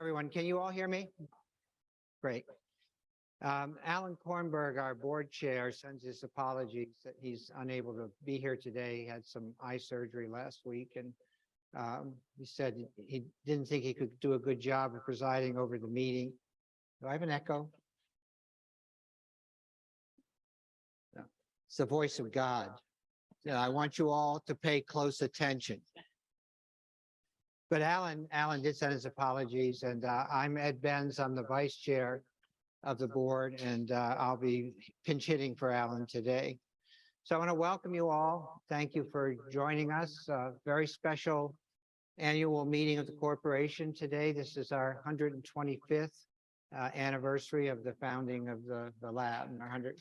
Everyone, can you all hear me? Great. Alan Kornberg, our board chair, sends his apologies that he's unable to be here today. He had some eye surgery last week, and he said he didn't think he could do a good job of presiding over the meeting. Do I have an echo? No. It's the voice of God. Yeah, I want you all to pay close attention. But Alan did send his apologies, and I'm Ed Benz. I'm the vice chair of the board, and I'll be pinch hitting for Alan today. So I want to welcome you all. Thank you for joining us. Very special annual meeting of the corporation today. This is our 125th anniversary of the founding of the lab. And our 100.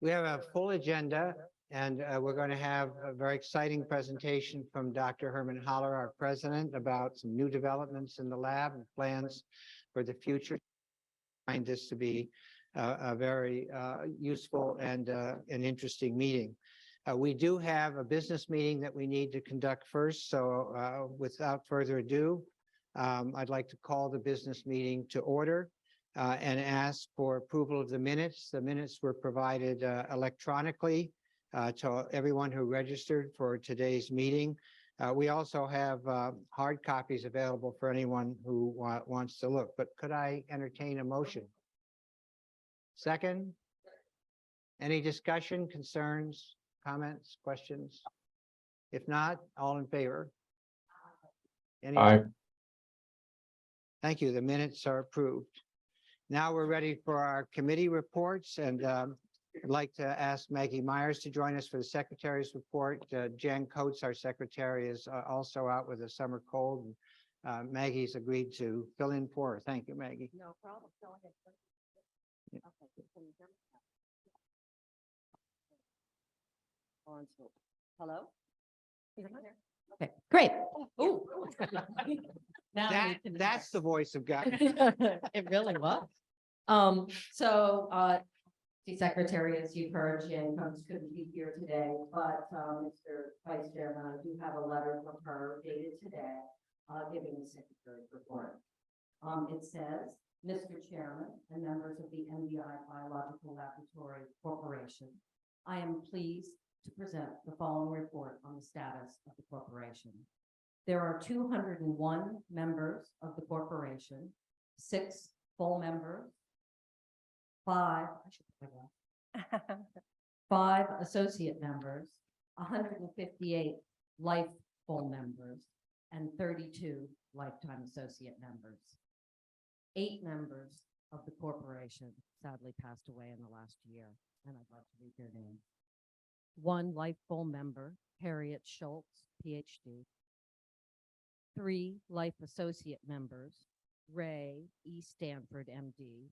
We have a full agenda, and we're going to have a very exciting presentation from Dr. Herman Haller, our president, about some new developments in the lab and plans for the future. I find this to be a very useful and an interesting meeting. We do have a business meeting that we need to conduct first, so without further ado, I'd like to call the business meeting to order. And ask for approval of the minutes. The minutes were provided electronically to everyone who registered for today's meeting. We also have hard copies available for anyone who wants to look, but could I entertain a motion? Second? Any discussion, concerns, comments, questions? If not, all in favor? Aye. Thank you. The minutes are approved. Now we're ready for our committee reports, and I'd like to ask Maggie Myers to join us for the secretary's report. Jan Coates, our secretary, is also out with a summer cold. And, Maggie's agreed to fill in for her. Thank you, Maggie. No problem. Go ahead. Yeah. Okay. Hello? Okay, great. Ooh. Now I need to That's the voice of God. It really was. The secretary, as you've heard, Jan Coates couldn't be here today, but Mr. Vice Chairman, I do have a letter from her dated today, giving the secretary's report. It says, Mr. Chairman and members of the MDI Biological Laboratory Corporation, I am pleased to present the following report on the status of the corporation. There are 201 members of the corporation, 6 full members, 5 associate members, 158 life full members, and 32 lifetime associate members. 8 members of the corporation sadly passed away in the last year, and I'd like to read their names. 1 life full member, Harriet Schultz, PhD. 3 life associate members, Ray E. Stanford, MD,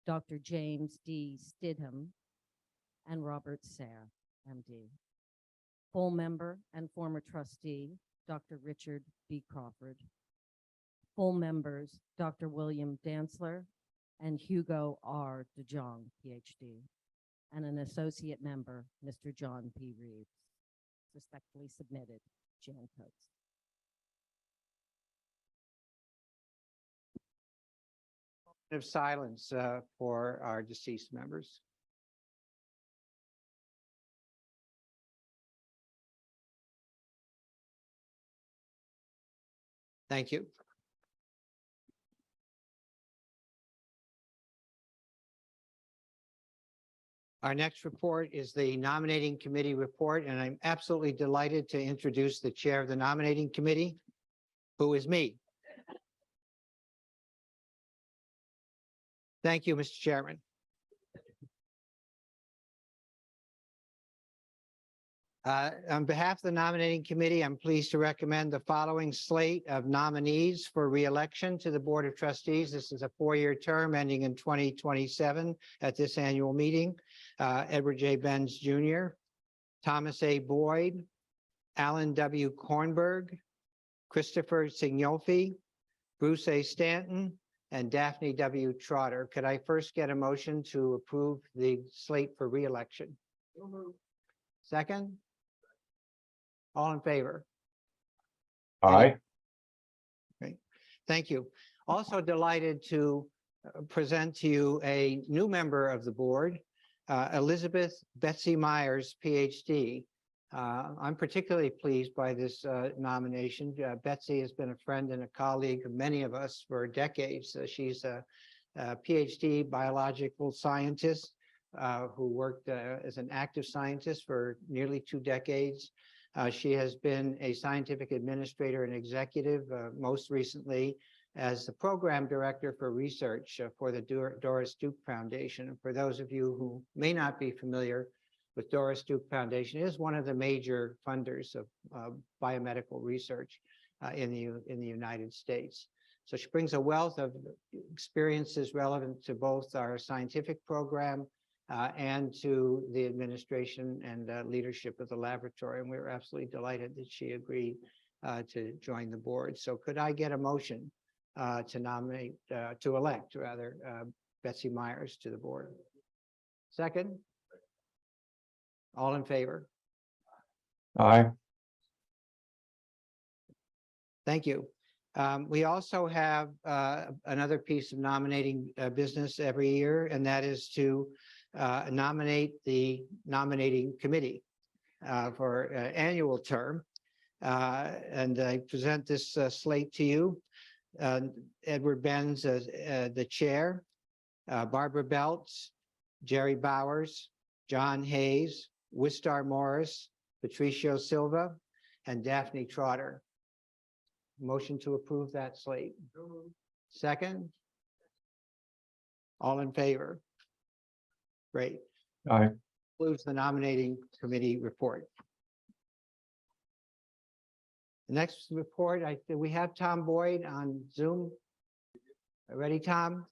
Dr. James D. Stidham, and Robert Sayre, MD. Full member and former trustee, Dr. Richard B. Crawford. Full members, Dr. William Dantzler and Hugo R. DeJong, PhD. And an associate member, Mr. John P. Reeves. Respectfully submitted, Jan Coates. Of silence for our deceased members. Thank you. Our next report is the nominating committee report, and I'm absolutely delighted to introduce the chair of the nominating committee, who is me. Thank you, Mr. Chairman. On behalf of the nominating committee, I'm pleased to recommend the following slate of nominees for re-election to the Board of Trustees. This is a 4-year term ending in 2027 at this annual meeting. Edward J. Benz Jr., Thomas A. Boyd, Alan W. Kornberg, Christopher Signolfi, Bruce A. Stanton, and Daphne W. Trotter. Could I first get a motion to approve the slate for re-election? Second? All in favor? Aye. Thank you. Also delighted to present to you a new member of the board, Elizabeth Betsy Myers, PhD. I'm particularly pleased by this nomination. Betsy has been a friend and a colleague of many of us for decades. She's a PhD biological scientist who worked as an active scientist for nearly 2 decades. She has been a scientific administrator and executive, most recently as the program director for research for the Doris Duke Foundation. And for those of you who may not be familiar with Doris Duke Foundation, it is one of the major funders of biomedical research in the United States. So she brings a wealth of experiences relevant to both our scientific program and to the administration and leadership of the laboratory. And we're absolutely delighted that she agreed to join the board. So could I get a motion to elect rather, Betsy Myers to the board? Second? All in favor? Aye. Thank you. We also have another piece of nominating business every year, and that is to nominate the nominating committee for annual term. And I present this slate to you. Edward Benz as the chair, Barbara Belts, Jerry Bowers, John Hayes, Wistar Morris, Patricio Silva, and Daphne Trotter. Motion to approve that slate. Second? All in favor? Great. Aye. Includes the nominating committee report. The next report, we have Tom Boyd on Zoom. Ready, Tom?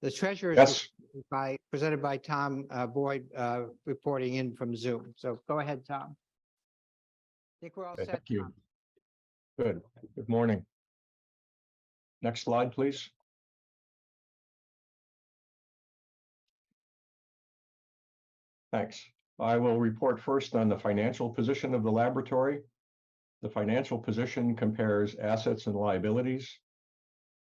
The treasurer Yes. is presented by Tom Boyd, reporting in from Zoom. So go ahead, Tom. I think we're all Okay, set. thank you. Tom. Good. Good morning. Next slide, please. Thanks. I will report first on the financial position of the laboratory. The financial position compares assets and liabilities.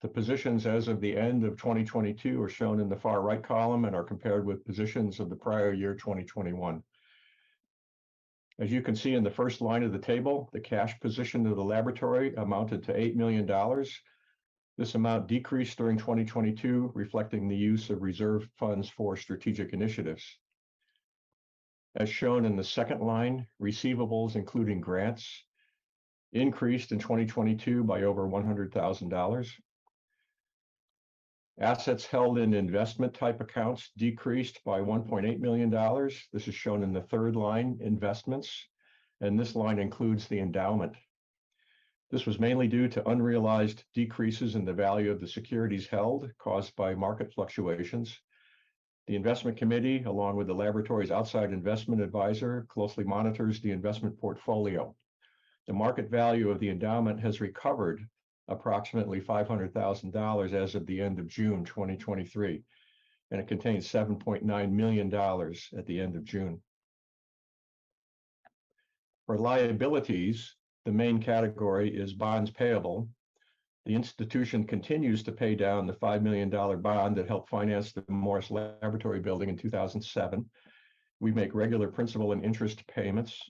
The positions as of the end of 2022 are shown in the far right column and are compared with positions of the prior year, 2021. As you can see in the first line of the table, the cash position of the laboratory amounted to $8 million. This amount decreased during 2022, reflecting the use of reserve funds for strategic initiatives. As shown in the second line, receivables, including grants, increased in 2022 by over $100,000. Assets held in investment type accounts decreased by $1.8 million. This is shown in the third line, investments, and this line includes the endowment. This was mainly due to unrealized decreases in the value of the securities held caused by market fluctuations. The investment committee, along with the laboratory's outside investment advisor, closely monitors the investment portfolio. The market value of the endowment has recovered approximately $500,000 as of the end of June 2023, and it contains $7.9 million at the end of June. For liabilities, the main category is bonds payable. The institution continues to pay down the $5 million bond that helped finance the Morris Laboratory building in 2007. We make regular principal and interest payments.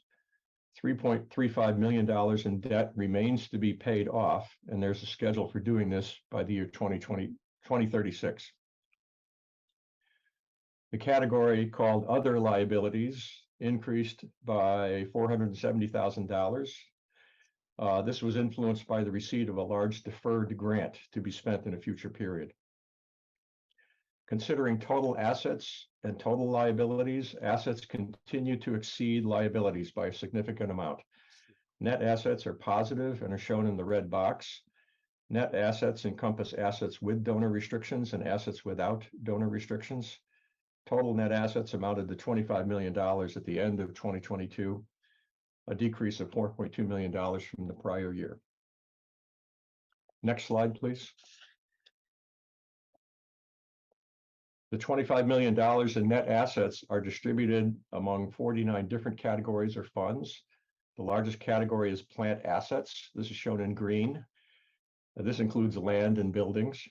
$3.35 million in debt remains to be paid off, and there's a schedule for doing this by the year 2036. The category called Other Liabilities increased by $470,000. This was influenced by the receipt of a large deferred grant to be spent in a future period. Considering total assets and total liabilities, assets continue to exceed liabilities by a significant amount. Net assets are positive and are shown in the red box. Net assets encompass assets with donor restrictions and assets without donor restrictions. Total net assets amounted to $25 million at the end of 2022, a decrease of $4.2 million from the prior year. Next slide, please. The $25 million in net assets are distributed among 49 different categories or funds. The largest category is plant assets. This is shown in green. This includes land and buildings.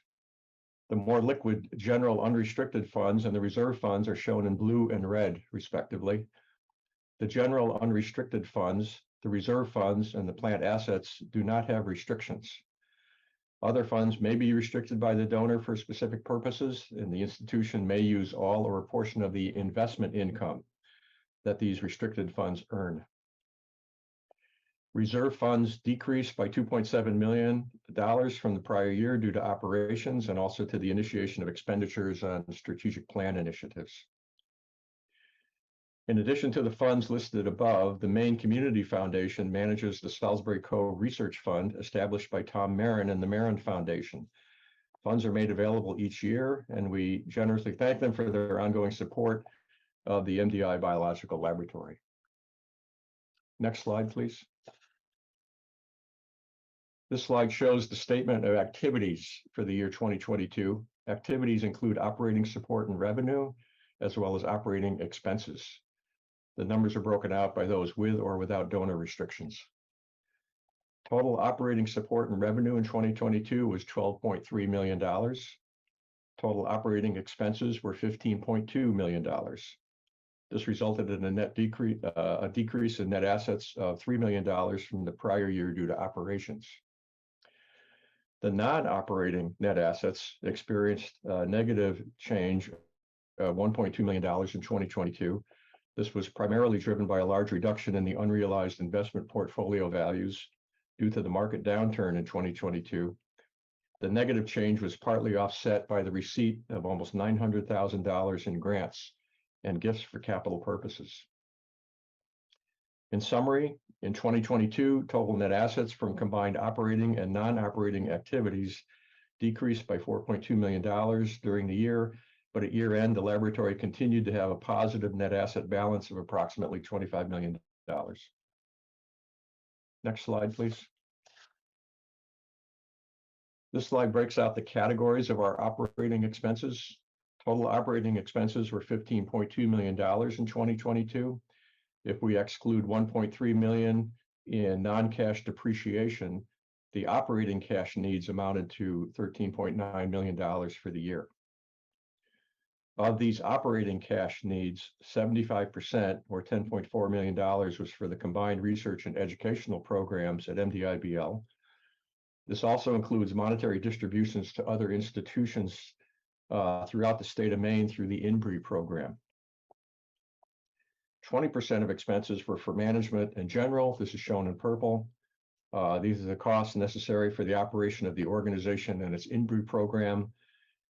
The more liquid general unrestricted funds and the reserve funds are shown in blue and red, respectively. The general unrestricted funds, the reserve funds, and the plant assets do not have restrictions. Other funds may be restricted by the donor for specific purposes, and the institution may use all or a portion of the investment income that these restricted funds earn. Reserve funds decreased by $2.7 million from the prior year due to operations and also to the initiation of expenditures on strategic plan initiatives. In addition to the funds listed above, the Maine Community Foundation manages the Salisbury Cove Research Fund established by Tom Marin and the Marin Foundation. Funds are made available each year, and we generously thank them for their ongoing support of the MDI Biological Laboratory. Next slide, please. This slide shows the statement of activities for the year 2022. Activities include operating support and revenue, as well as operating expenses. The numbers are broken out by those with or without donor restrictions. Total operating support and revenue in 2022 was $12.3 million. Total operating expenses were $15.2 million. This resulted in a decrease in net assets of $3 million from the prior year due to operations. The non-operating net assets experienced a negative change of $1.2 million in 2022. This was primarily driven by a large reduction in the unrealized investment portfolio values due to the market downturn in 2022. The negative change was partly offset by the receipt of almost $900,000 in grants and gifts for capital purposes. In summary, in 2022, total net assets from combined operating and non-operating activities decreased by $4.2 million during the year, but at year end, the laboratory continued to have a positive net asset balance of approximately $25 million. Next slide, please. This slide breaks out the categories of our operating expenses. Total operating expenses were $15.2 million in 2022. If we exclude $1.3 million in non-cash depreciation, the operating cash needs amounted to $13.9 million for the year. Of these operating cash needs, 75% or $10.4 million was for the combined research and educational programs at MDI-BL. This also includes monetary distributions to other institutions throughout the state of Maine through the INBRI program. 20% of expenses were for management and general. This is shown in purple. These are the costs necessary for the operation of the organization and its INBRI program.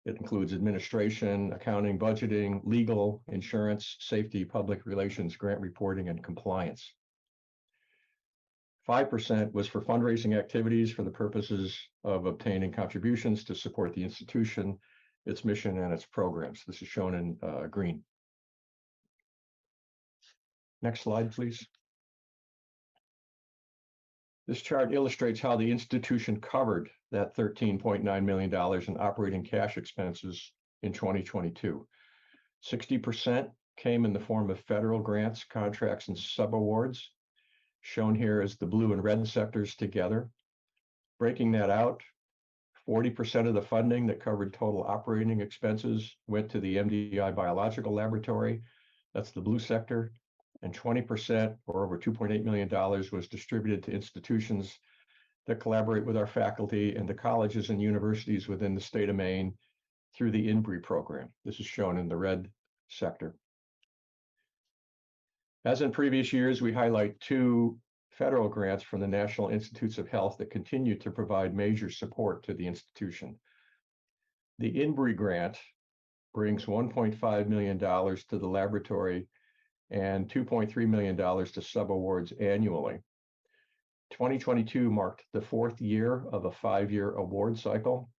It includes administration, accounting, budgeting, legal, insurance, safety, public relations, grant reporting, and compliance. 5% was for fundraising activities for the purposes of obtaining contributions to support the institution, its mission, and its programs. This is shown in green. Next slide, please. This chart illustrates how the institution covered that $13.9 million in operating cash expenses in 2022. 60% came in the form of federal grants, contracts, and subawards, shown here as the blue and red sectors together. Breaking that out, 40% of the funding that covered total operating expenses went to the MDI Biological Laboratory, that's the blue sector, and 20%, or over $2.8 million, was distributed to institutions that collaborate with our faculty and the colleges and universities within the state of Maine through the INBRI program. This is shown in the red sector. As in previous years, we highlight two federal grants from the National Institutes of Health that continue to provide major support to the institution. The INBRI grant brings $1.5 million to the laboratory and $2.3 million to subawards annually. 2022 marked the fourth year of a 5-year award cycle,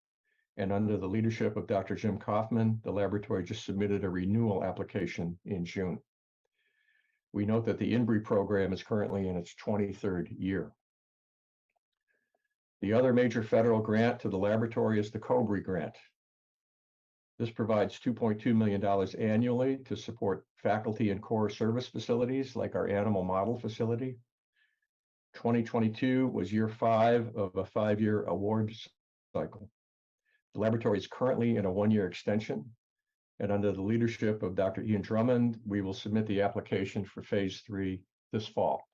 and under the leadership of Dr. Jim Kaufman, the laboratory just submitted a renewal application in June. We note that the INBRI program is currently in its 23rd year. The other major federal grant to the laboratory is the COBRI grant. This provides $2.2 million annually to support faculty and core service facilities like our animal model facility. 2022 was year 5 of a 5-year award cycle. The laboratory is currently in a 1-year extension, and under the leadership of Dr. Ian Drummond, we will submit the application for phase 3 this fall.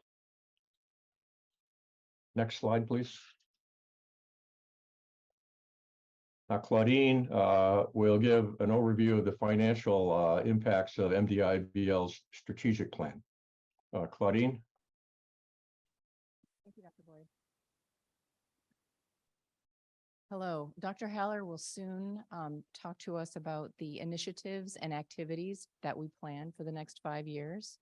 Next slide, please. Now, Claudine will give an overview of the financial impacts of MDI-BL's strategic plan. Claudine? Thank you, Dr. Boyd. Hello, Dr. Haller will soon talk to us about the initiatives and activities that we plan for the next 5 years.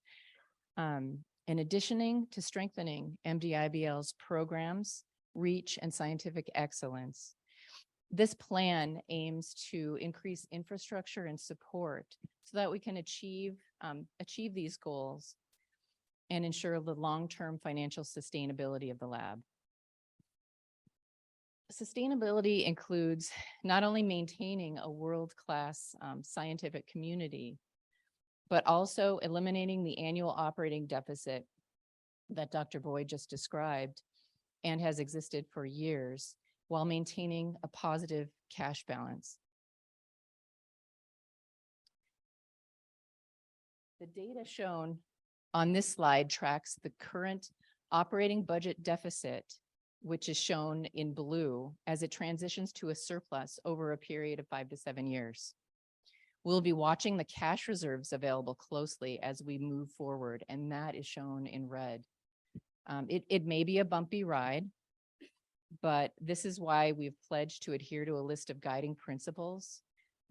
In addition to strengthening MDI-BL's programs, reach, and scientific excellence, this plan aims to increase infrastructure and support so that we can achieve these goals and ensure the long-term financial sustainability of the lab. Sustainability includes not only maintaining a world-class scientific community, but also eliminating the annual operating deficit that Dr. Boyd just described and has existed for years, while maintaining a positive cash balance. The data shown on this slide tracks the current operating budget deficit, which is shown in blue, as it transitions to a surplus over a period of 5 to 7 years. We'll be watching the cash reserves available closely as we move forward, and that is shown in red. It may be a bumpy ride, but this is why we've pledged to adhere to a list of guiding principles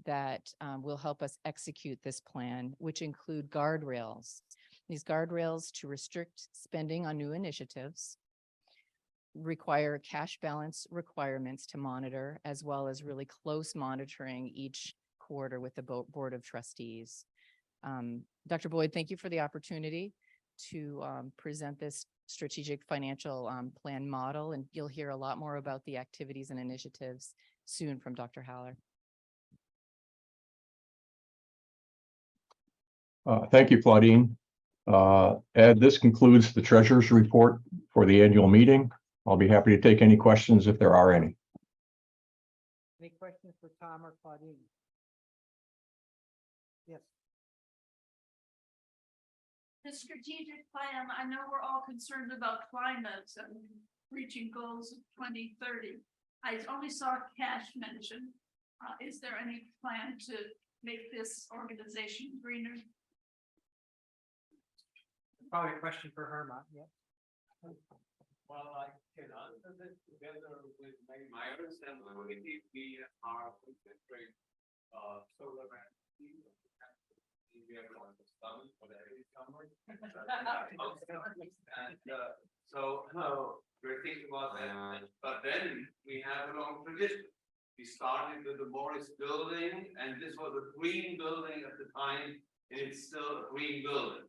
that will help us execute this plan, which include guardrails. These guardrails to restrict spending on new initiatives, require cash balance requirements to monitor, as well as really close monitoring each quarter with the Board of Trustees. Dr. Boyd, thank you for the opportunity to present this strategic financial plan model, and you'll hear a lot more about the activities and initiatives soon from Dr. Haller. Thank you, Claudine. Ed, this concludes the treasurer's report for the annual meeting. I'll be happy to take any questions if there are any. Any questions for Tom or Claudine? Yes. The strategic plan, I know we're all concerned about climate and reaching goals of 2030. I only saw cash mentioned. Is there any plan to make this organization greener? Probably a question for Herman, yeah. Well, I can answer this together with my understanding. We are considering solar energy. We are going to start for the early summer. And so we're thinking about that. But then we have a long tradition. We started with the Morris building, and this was a green building at the time, and it's still a green building.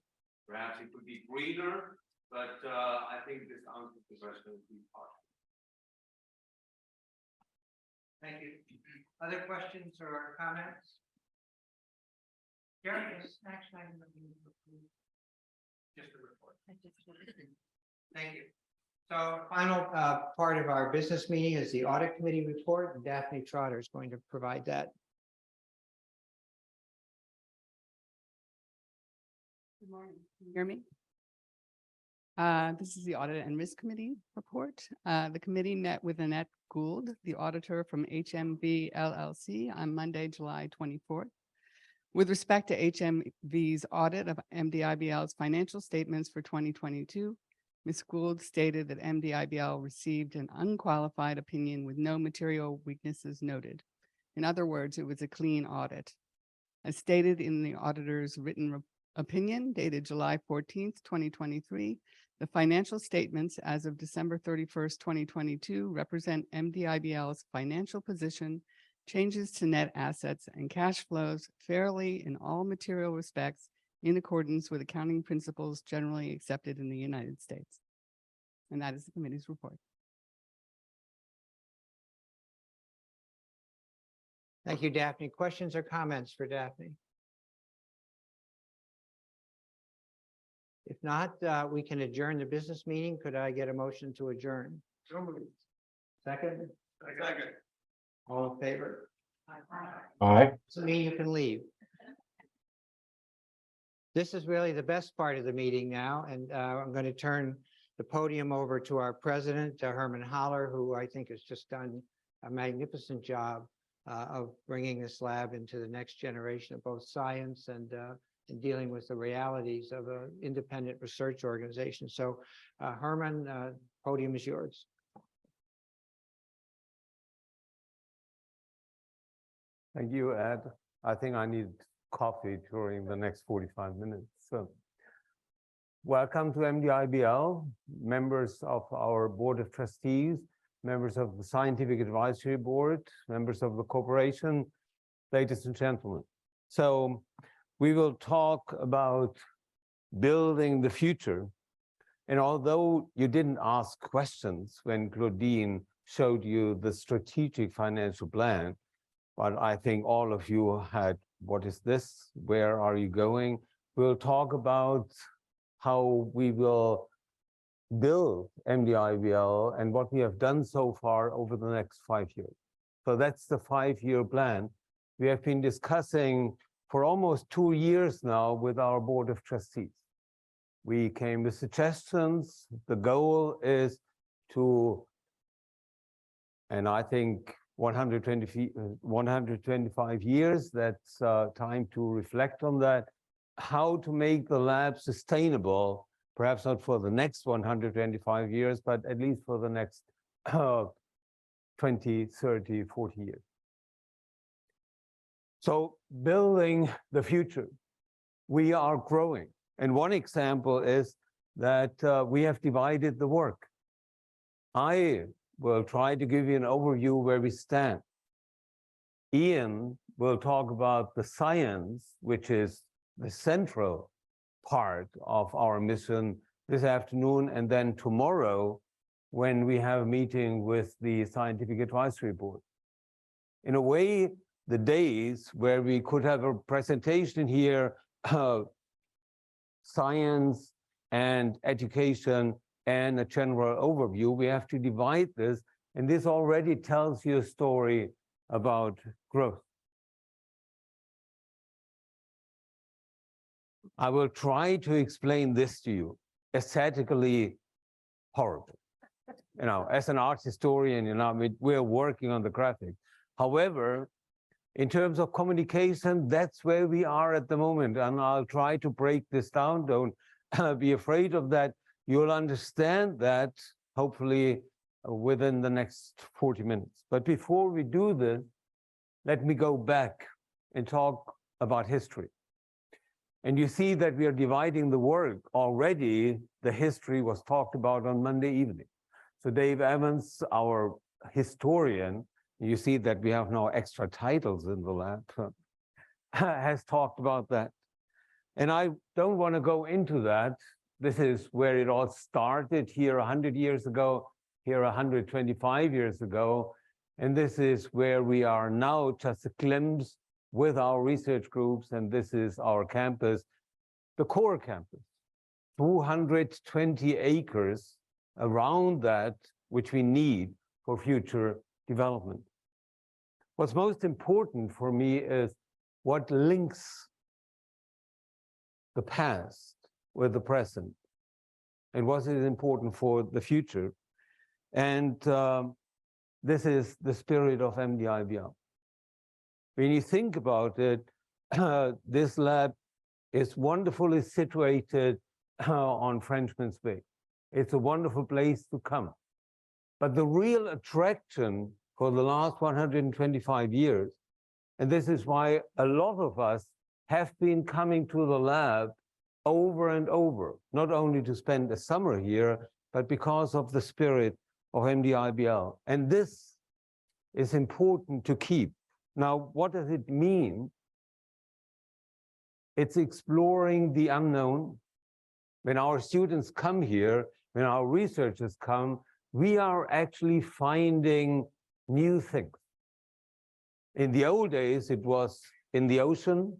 Perhaps it could be greener, but I think this answers the question of the part. Thank you. Other questions or comments? Jerry, is action item that you approve? Just a report. Thank you. So final part of our business meeting is the audit committee report, and Daphne Trotter is going to provide that. Good morning. Can you hear me? This is the Audit and Risk Committee report. The committee met with Annette Gould, the auditor from HMV LLC, on Monday, July 24th. With respect to HMV's audit of MDI-BL's financial statements for 2022, Ms. Gould stated that MDI-BL received an unqualified opinion with no material weaknesses noted. In other words, it was a clean audit. As stated in the auditor's written opinion dated July 14th, 2023, the financial statements as of December 31st, 2022 represent MDI-BL's financial position, changes to net assets, and cash flows fairly in all material respects in accordance with accounting principles generally accepted in the United States. And that is the committee's report. Thank you, Daphne. Questions or comments for Daphne? If not, we can adjourn the business meeting. Could I get a motion to adjourn? Second? Second. All in favor? Aye. So mean you can leave. This is really the best part of the meeting now, and I'm going to turn the podium over to our president, Herman Holler, who I think has just done a magnificent job of bringing this lab into the next generation of both science and dealing with the realities of an independent research organization. So Herman, podium is yours. Thank you, Ed. I think I need coffee during the next 45 minutes. So, welcome to MDIBL, members of our Board of Trustees, members of the Scientific Advisory Board, members of the corporation, ladies and gentlemen. So, we will talk about building the future. And although you didn't ask questions when Claudine showed you the strategic financial plan, but I think all of you had, what is this? Where are you going? We'll talk about how we will build MDIBL and what we have done so far over the next 5 years. So that's the 5-year plan. We have been discussing for almost 2 years now with our Board of Trustees. We came with suggestions. The goal is to, and I think 125 years, that's time to reflect on that, how to make the lab sustainable, perhaps not for the next 125 years, but at least for the next 20, 30, 40 years. So building the future, we are growing. And one example is that we have divided the work. I will try to give you an overview where we stand. Ian will talk about the science, which is the central part of our mission this afternoon, and then tomorrow when we have a meeting with the Scientific Advisory Board. In a way, the days where we could have a presentation here, science and education and a general overview, we have to divide this, and this already tells you a story about growth. I will try to explain this to you, aesthetically horrible. You know, as an art historian, you know, we're working on the graphic. However, in terms of communication, that's where we are at the moment, and I'll try to break this down. Don't be afraid of that. You'll understand that, hopefully, within the next 40 minutes. But before we do this, let me go back and talk about history. And you see that we are dividing the work. Already, the history was talked about on Monday evening. So Dave Evans, our historian, you see that we have now extra titles in the lab, has talked about that. And I don't want to go into that. This is where it all started here 100 years ago, here 125 years ago. And this is where we are now, just a glimpse with our research groups. And this is our campus, the core campus, 220 acres around that, which we need for future development. What's most important for me is what links the past with the present, and what is important for the future. And this is the spirit of MDIBL. When you think about it, this lab is wonderfully situated on Frenchman's Bay. It's a wonderful place to come. But the real attraction for the last 125 years, and this is why a lot of us have been coming to the lab over and over, not only to spend a summer here, but because of the spirit of MDIBL. And this is important to keep. Now, what does it mean? It's exploring the unknown. When our students come here, when our researchers come, we are actually finding new things. In the old days, it was in the ocean.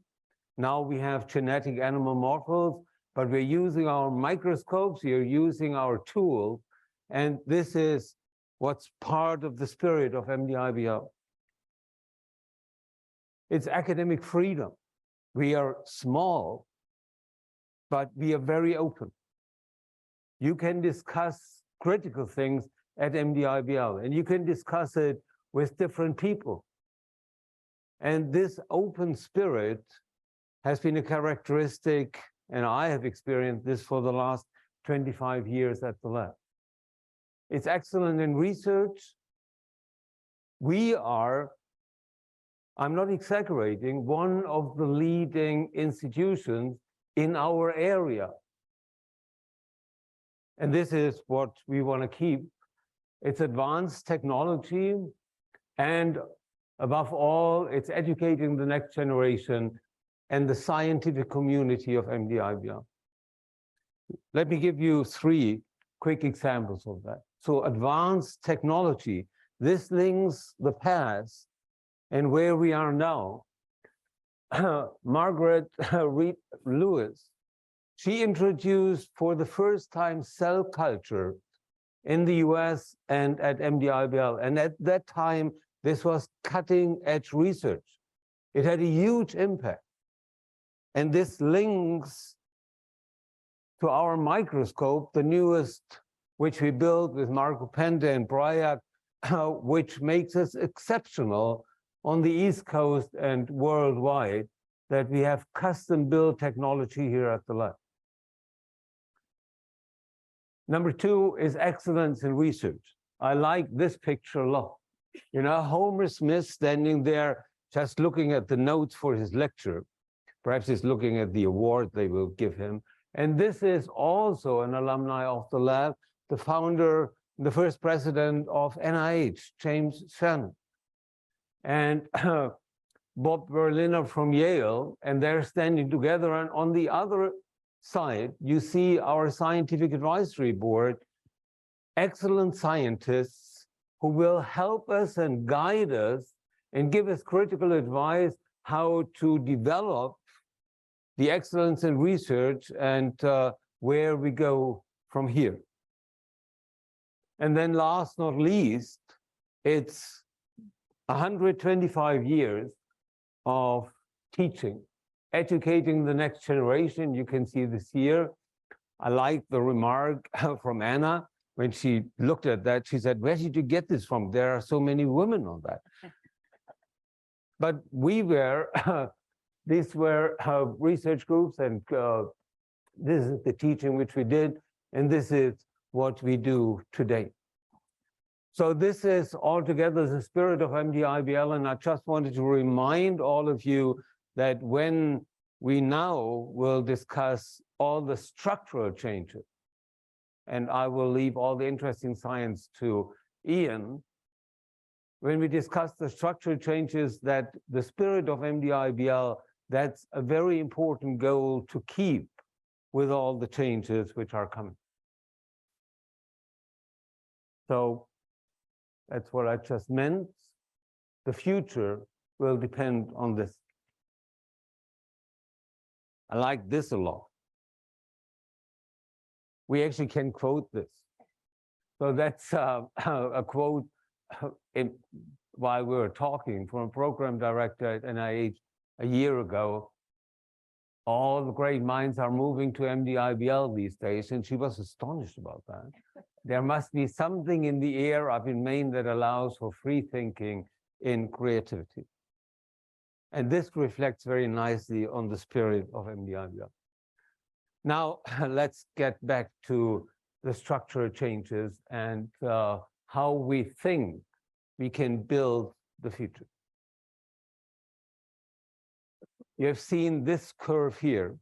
Now we have genetic animal models, but we're using our microscopes, we're using our tools, and this is what's part of the spirit of MDI-BL. It's academic freedom. We are small, but we are very open. You can discuss critical things at MDI-BL, and you can discuss it with different people. And this open spirit has been a characteristic, and I have experienced this for the last 25 years at the lab. It's excellent in research. We are, I'm not exaggerating, one of the leading institutions in our area. And this is what we want to keep. It's advanced technology, and above all, it's educating the next generation and the scientific community of MDI-BL. Let me give you 3 quick examples of that. So advanced technology, this links the past and where we are now. Margaret Reed Lewis, she introduced for the first time cell culture in the US and at MDI-BL. And at that time, this was cutting-edge research. It had a huge impact. And this links to our microscope, the newest, which we built with Marco Pente and Bryac, which makes us exceptional on the East Coast and worldwide, that we have custom-built technology here at the lab. Number 2 is excellence in research. I like this picture a lot. You know, Homer Smith standing there just looking at the notes for his lecture. Perhaps he's looking at the award they will give him. And this is also an alumni of the lab, the founder, the first president of NIH, James Shannon. And Bob Berliner from Yale, and they're standing together. And on the other side, you see our scientific advisory board, excellent scientists who will help us and guide us and give us critical advice how to develop the excellence in research and where we go from here. And then last not least, it's 125 years of teaching, educating the next generation. You can see this here. I like the remark from Anna when she looked at that. She said, "Where did you get this from? There are so many women on that." But we were, these were research groups, and this is the teaching which we did, and this is what we do today. So this is altogether the spirit of MDI-BL, and I just wanted to remind all of you that when we now will discuss all the structural changes, and I will leave all the interesting science to Ian, when we discuss the structural changes, that the spirit of MDI-BL, that's a very important goal to keep with all the changes which are coming. So that's what I just meant. The future will depend on this. I like this a lot. We actually can quote this. So that's a quote while we were talking from a program director at NIH a year ago. All the great minds are moving to MDI-BL these days, and she was astonished about that. There must be something in the air up in Maine that allows for free thinking in creativity. And this reflects very nicely on the spirit of MDI-BL. Now, let's get back to the structural changes and how we think we can build the future. You have seen this curve here.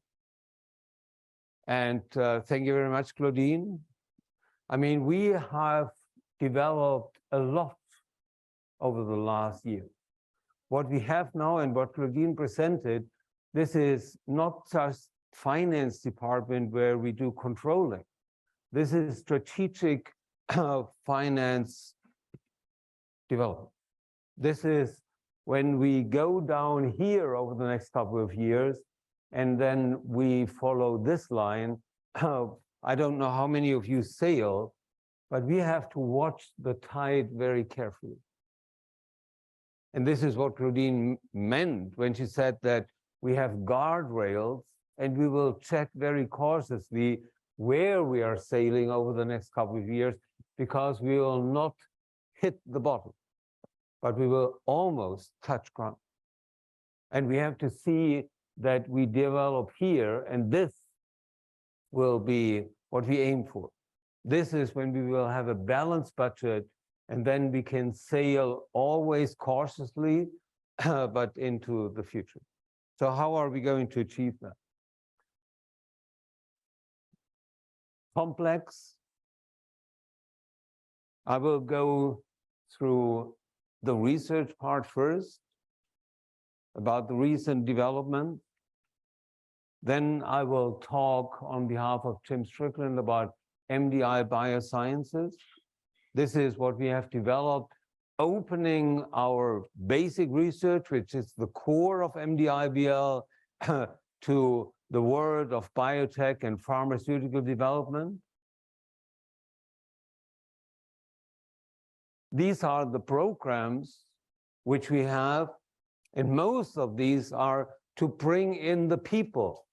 And thank you very much, Claudine. I mean, we have developed a lot over the last year. What we have now and what Claudine presented, this is not just finance department where we do controlling. This is strategic finance development. This is when we go down here over the next couple of years, and then we follow this line, I don't know how many of you sail, but we have to watch the tide very carefully. And this is what Claudine meant when she said that we have guardrails and we will check very cautiously where we are sailing over the next couple of years, because we will not hit the bottom, but we will almost touch ground. And we have to see that we develop here, and this will be what we aim for. This is when we will have a balanced budget, and then we can sail always cautiously, but into the future. So how are we going to achieve that? Complex. I will go through the research part first, about the recent development. Then I will talk on behalf of Tim Strickland about MDI biosciences. This is what we have developed, opening our basic research, which is the core of MDI-BL, to the world of biotech and pharmaceutical development. These are the programs which we have, and most of these are to bring in the people.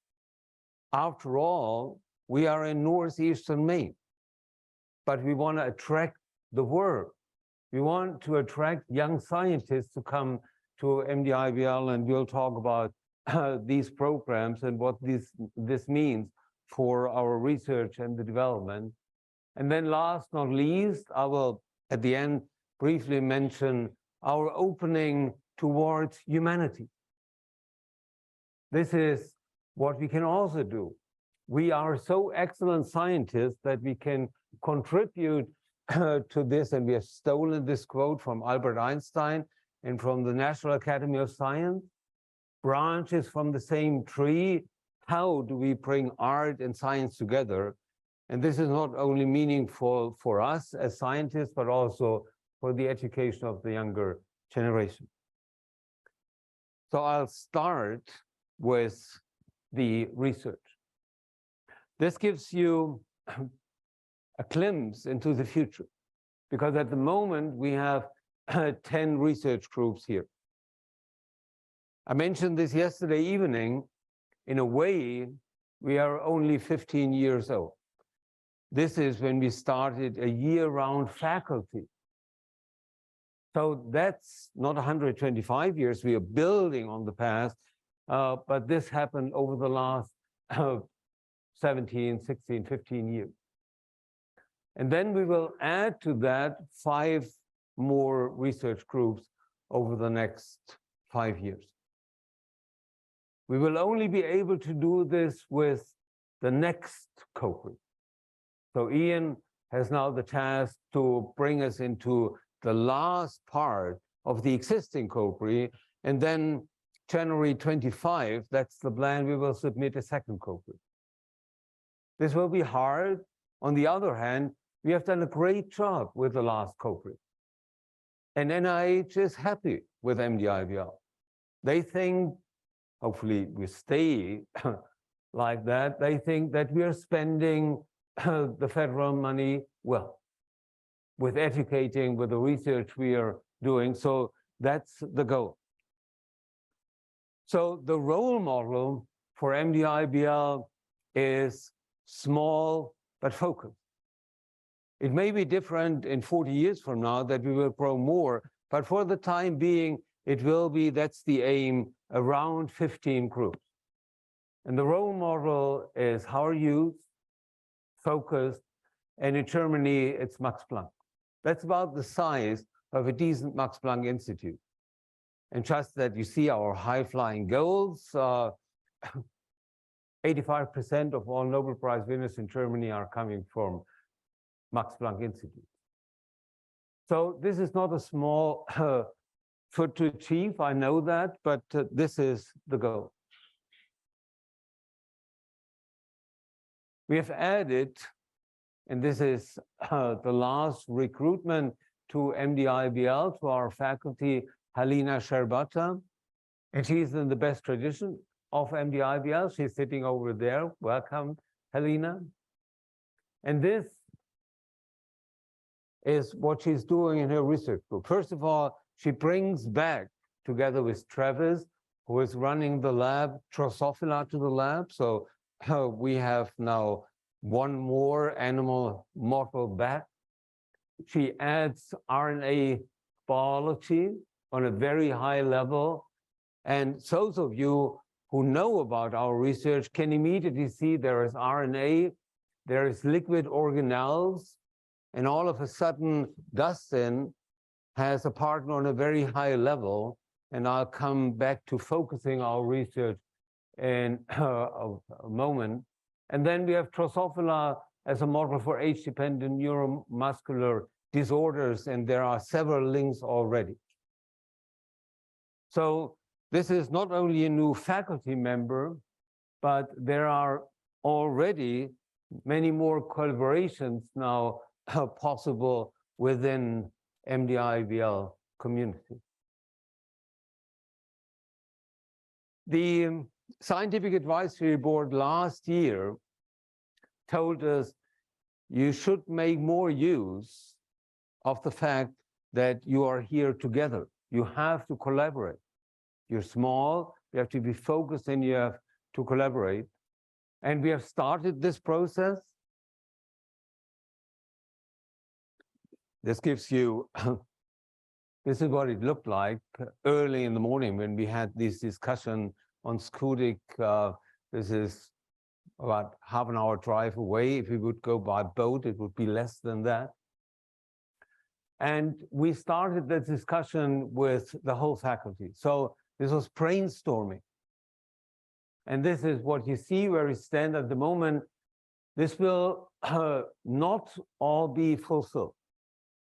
After all, we are in northeastern Maine, but we want to attract the world. We want to attract young scientists to come to MDI-BL, and we'll talk about these programs and what this means for our research and the development. And then last not least, I will at the end briefly mention our opening towards humanity. This is what we can also do. We are so excellent scientists that we can contribute to this, and we have stolen this quote from Albert Einstein and from the National Academy of Science. Branches from the same tree. How do we bring art and science together? And this is not only meaningful for us as scientists, but also for the education of the younger generation. So I'll start with the research. This gives you a glimpse into the future, because at the moment we have 10 research groups here. I mentioned this yesterday evening. In a way, we are only 15 years old. This is when we started a year-round faculty. So that's not 125 years. We are building on the past, but this happened over the last 17, 16, 15 years. And then we will add to that 5 more research groups over the next 5 years. We will only be able to do this with the next co-group. So Ian has now the task to bring us into the last part of the existing co-group, and then January 25, that's the plan, we will submit a second co-group. This will be hard. On the other hand, we have done a great job with the last co-group. And NIH is happy with MDI-BL. They think, hopefully we stay like that, they think that we are spending the federal money well, with educating, with the research we are doing. So that's the goal. So the role model for MDI-BL is small but focused. It may be different in 40 years from now that we will grow more, but for the time being, it will be, that's the aim, around 15 groups. And the role model is Howard Hughes, focused, and in Germany, it's Max Planck. That's about the size of a decent Max Planck Institute. And just that you see our high-flying goals, 85% of all Nobel Prize winners in Germany are coming from Max Planck Institute. So this is not a small foot to achieve, I know that, but this is the goal. We have added, and this is the last recruitment to MDI-BL, to our faculty, Helena Sherbata, and she's in the best tradition of MDI-BL. She's sitting over there. Welcome, Helena. And this is what she's doing in her research group. First of all, she brings back, together with Travis, who is running the lab, Drosophila to the lab. So we have now one more animal model back. She adds RNA biology on a very high level. And those of you who know about our research can immediately see there is RNA, there is liquid organelles, and all of a sudden, Dustin has a partner on a very high level, and I'll come back to focusing our research in a moment. And then we have Drosophila as a model for age-dependent neuromuscular disorders, and there are several links already. So this is not only a new faculty member, but there are already many more collaborations now possible within MDI-BL community. The Scientific Advisory Board last year told us you should make more use of the fact that you are here together. You have to collaborate. You're small, you have to be focused, and you have to collaborate. And we have started this process. This gives you, this is what it looked like early in the morning when we had this discussion on Skudik. This is about half an hour drive away. If we would go by boat, it would be less than that. And we started the discussion with the whole faculty. So this was brainstorming. And this is what you see where we stand at the moment. This will not all be fulfilled.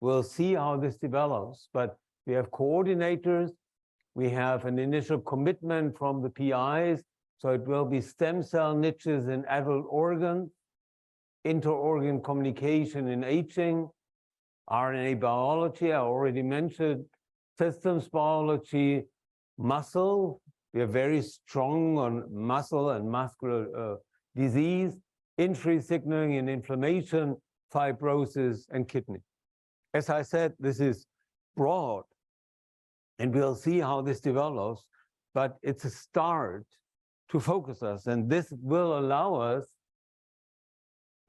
We'll see how this develops, but we have coordinators. We have an initial commitment from the PIs. So it will be stem cell niches in adult organs, inter-organ communication in aging, RNA biology, I already mentioned, systems biology, muscle. We are very strong on muscle and muscular disease, injury signaling and inflammation, fibrosis, and kidney. As I said, this is broad, and we'll see how this develops, but it's a start to focus us, and this will allow us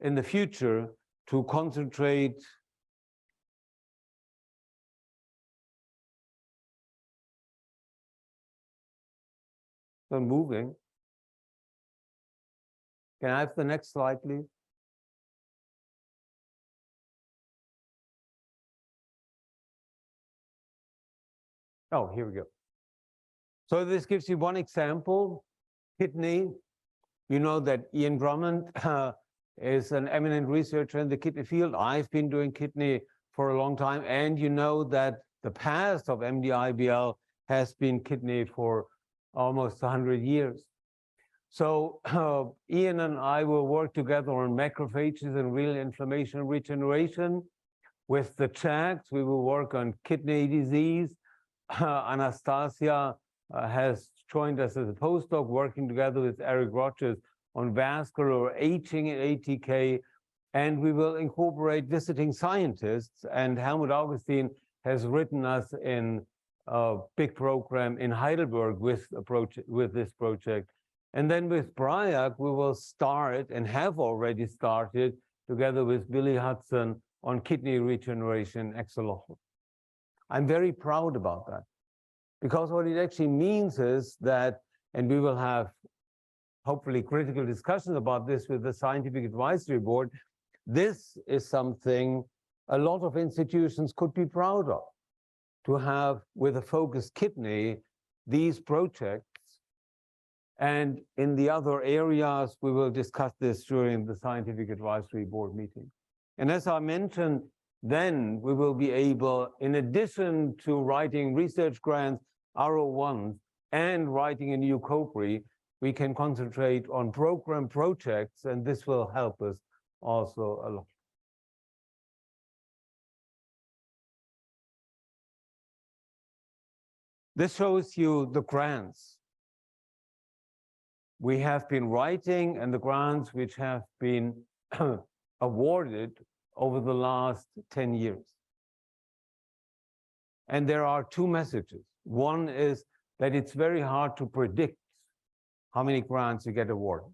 in the future to concentrate on moving. Can I have the next slide, please? Oh, here we go. So this gives you one example, kidney. You know that Ian Drummond is an eminent researcher in the kidney field. I've been doing kidney for a long time, and you know that the past of MDI-BL has been kidney for almost 100 years. So Ian and I will work together on macrophages and renal inflammation regeneration. With the CHACs, we will work on kidney disease. Anastasia has joined us as a postdoc, working together with Eric Rogers on vascular aging in ATK, and we will incorporate visiting scientists. And Helmut Augustin has written us in a big program in Heidelberg with this project. And then with BRIAC, we will start and have already started together with Billy Hudson on kidney regeneration axolotl. I'm very proud about that, because what it actually means is that, and we will have hopefully critical discussions about this with the Scientific Advisory Board, this is something a lot of institutions could be proud of, to have with a focused kidney these projects. And in the other areas, we will discuss this during the Scientific Advisory Board meeting. And as I mentioned, then we will be able, in addition to writing research grants, R01s, and writing a new COPRI, we can concentrate on program projects, and this will help us also a lot. This shows you the grants we have been writing and the grants which have been awarded over the last 10 years. And there are two messages. One is that it's very hard to predict how many grants you get awarded.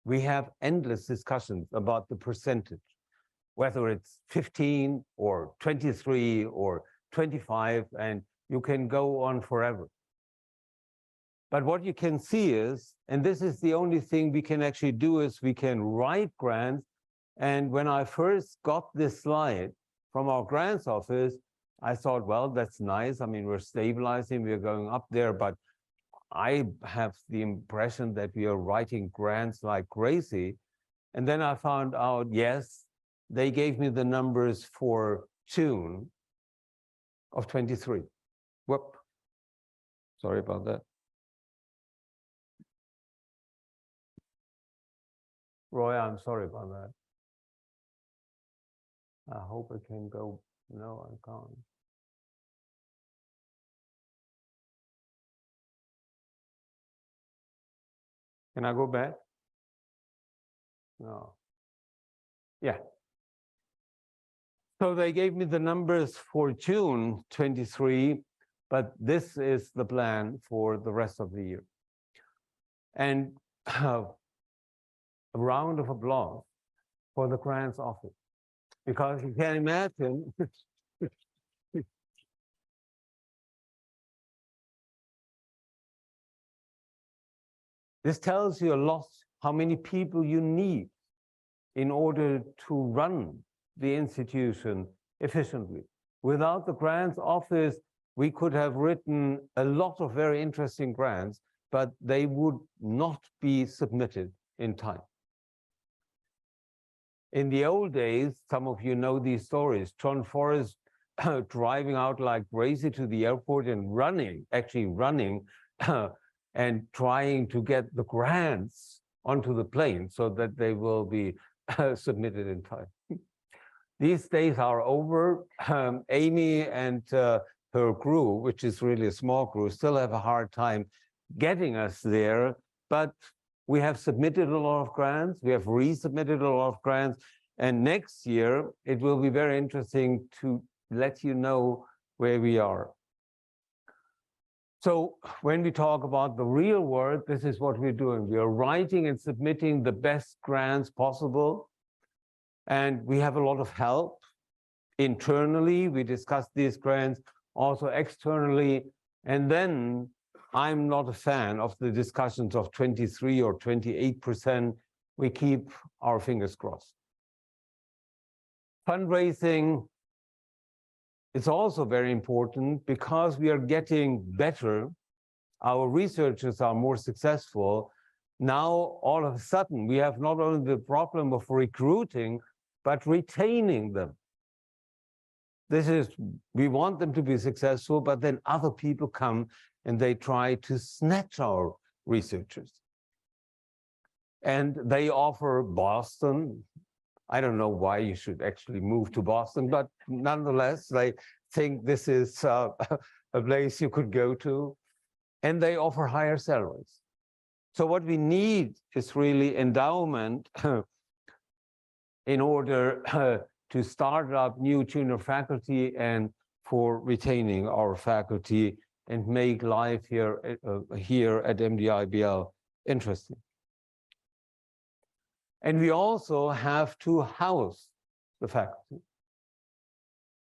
We have endless discussions about the percentage, whether it's 15 or 23 or 25, and you can go on forever. But what you can see is, and this is the only thing we can actually do, is we can write grants. And when I first got this slide from our grants office, I thought, well, that's nice. I mean, we're stabilizing, we're going up there, but I have the impression that we are writing grants like crazy. And then I found out, yes, they gave me the numbers for June of 23. Whoop. Sorry about that. Roy, I'm sorry about that. I hope I can go. No, I can't. Can I go back? No. Yeah. So they gave me the numbers for June 23, but this is the plan for the rest of the year. And a round of applause for the grants office, because you can imagine this tells you a lot how many people you need in order to run the institution efficiently. Without the grants office, we could have written a lot of very interesting grants, but they would not be submitted in time. In the old days, some of you know these stories, John Forrest driving out like crazy to the airport and running, actually running, and trying to get the grants onto the plane so that they will be submitted in time. These days are over. Amy and her crew, which is really a small crew, still have a hard time getting us there, but we have submitted a lot of grants, we have resubmitted a lot of grants, and next year it will be very interesting to let you know where we are. So when we talk about the real work, this is what we're doing. We are writing and submitting the best grants possible, and we have a lot of help internally. We discuss these grants, also externally, and then I'm not a fan of the discussions of 23 or 28%. We keep our fingers crossed. Fundraising is also very important because we are getting better. Our researchers are more successful. Now, all of a sudden, we have not only the problem of recruiting, but retaining them. This is, we want them to be successful, but then other people come and they try to snatch our researchers. And they offer Boston. I don't know why you should actually move to Boston, but nonetheless, they think this is a place you could go to. And they offer higher salaries. So what we need is really endowment in order to start up new junior faculty and for retaining our faculty and make life here at MDI-BL interesting. And we also have to house the faculty.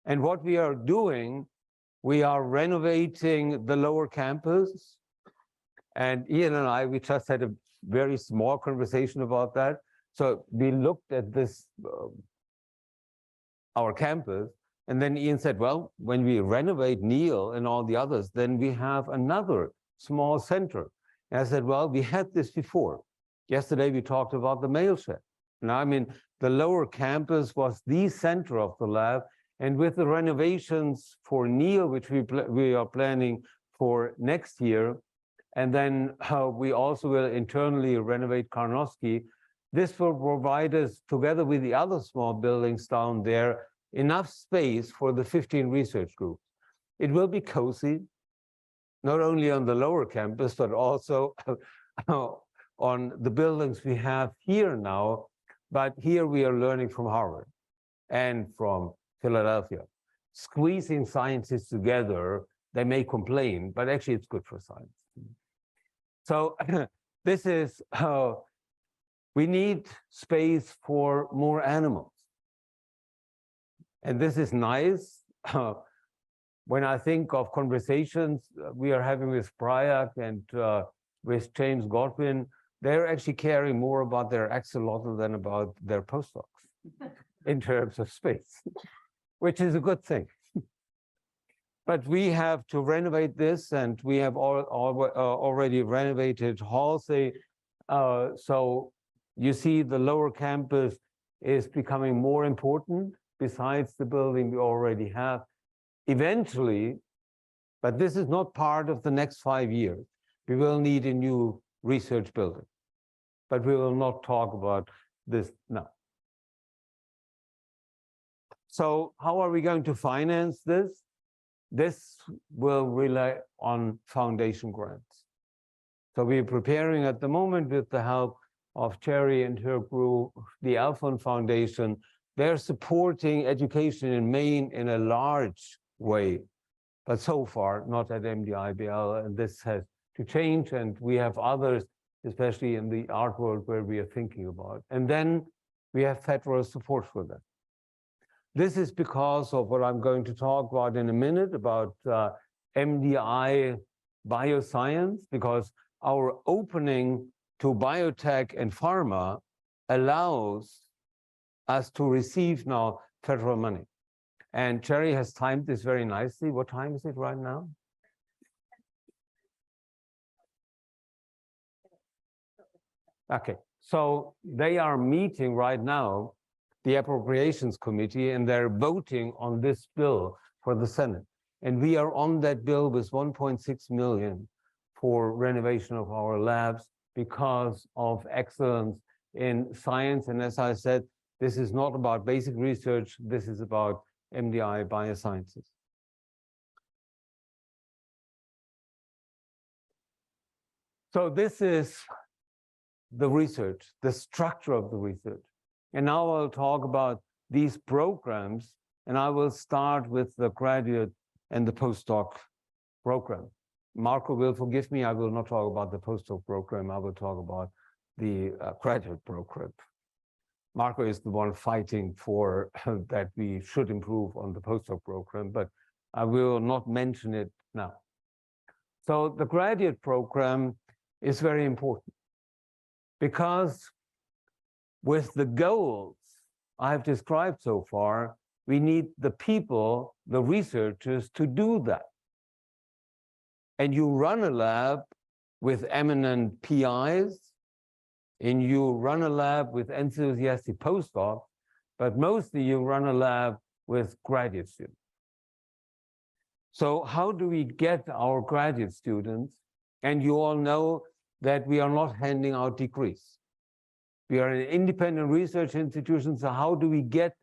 And what we are doing, we are renovating the lower campus. And Ian and I, we just had a very small conversation about that. So we looked at this, our campus, and then Ian said, well, when we renovate Neil and all the others, then we have another small center. And I said, well, we had this before. Yesterday, we talked about the mail shed. Now, I mean, the lower campus was the center of the lab. And with the renovations for Neil, which we are planning for next year, and then we also will internally renovate Karnowski, this will provide us, together with the other small buildings down there, enough space for the 15 research groups. It will be cozy. not only on the lower campus, but also on the buildings we have here now. But here we are learning from Harvard and from Philadelphia. Squeezing scientists together, they may complain, but actually it's good for science. So this is how we need space for more animals. And this is nice. When I think of conversations we are having with Pryak and with James Godwin, they're actually caring more about their axolotl than about their postdocs in terms of space, which is a good thing. But we have to renovate this, and we have already renovated Halsey. So you see the lower campus is becoming more important besides the building we already have. Eventually, but this is not part of the next 5 years, we will need a new research building. But we will not talk about this now. So how are we going to finance this? This will rely on foundation grants. So we're preparing at the moment with the help of Cherry and her group, the Alphon Foundation. They're supporting education in Maine in a large way, but so far not at MDI-BL, and this has to change, and we have others, especially in the art world, where we are thinking about. And then we have federal support for that. This is because of what I'm going to talk about in a minute about MDI bioscience, because our opening to biotech and pharma allows us to receive now federal money. And Cherry has timed this very nicely. What time is it right now? Okay, so they are meeting right now, the Appropriations Committee, and they're voting on this bill for the Senate. And we are on that bill with 1.6 million for renovation of our labs because of excellence in science. And as I said, this is not about basic research, this is about MDI biosciences. So this is the research, the structure of the research. And now I'll talk about these programs, and I will start with the graduate and the postdoc program. Marco will forgive me, I will not talk about the postdoc program, I will talk about the graduate program. Marco is the one fighting for that we should improve on the postdoc program, but I will not mention it now. So the graduate program is very important because with the goals I've described so far, we need the people, the researchers, to do that. And you run a lab with eminent PIs, and you run a lab with enthusiastic postdocs, but mostly you run a lab with graduate students. So how do we get our graduate students? And you all know that we are not handing out degrees. We are an independent research institution, so how do we get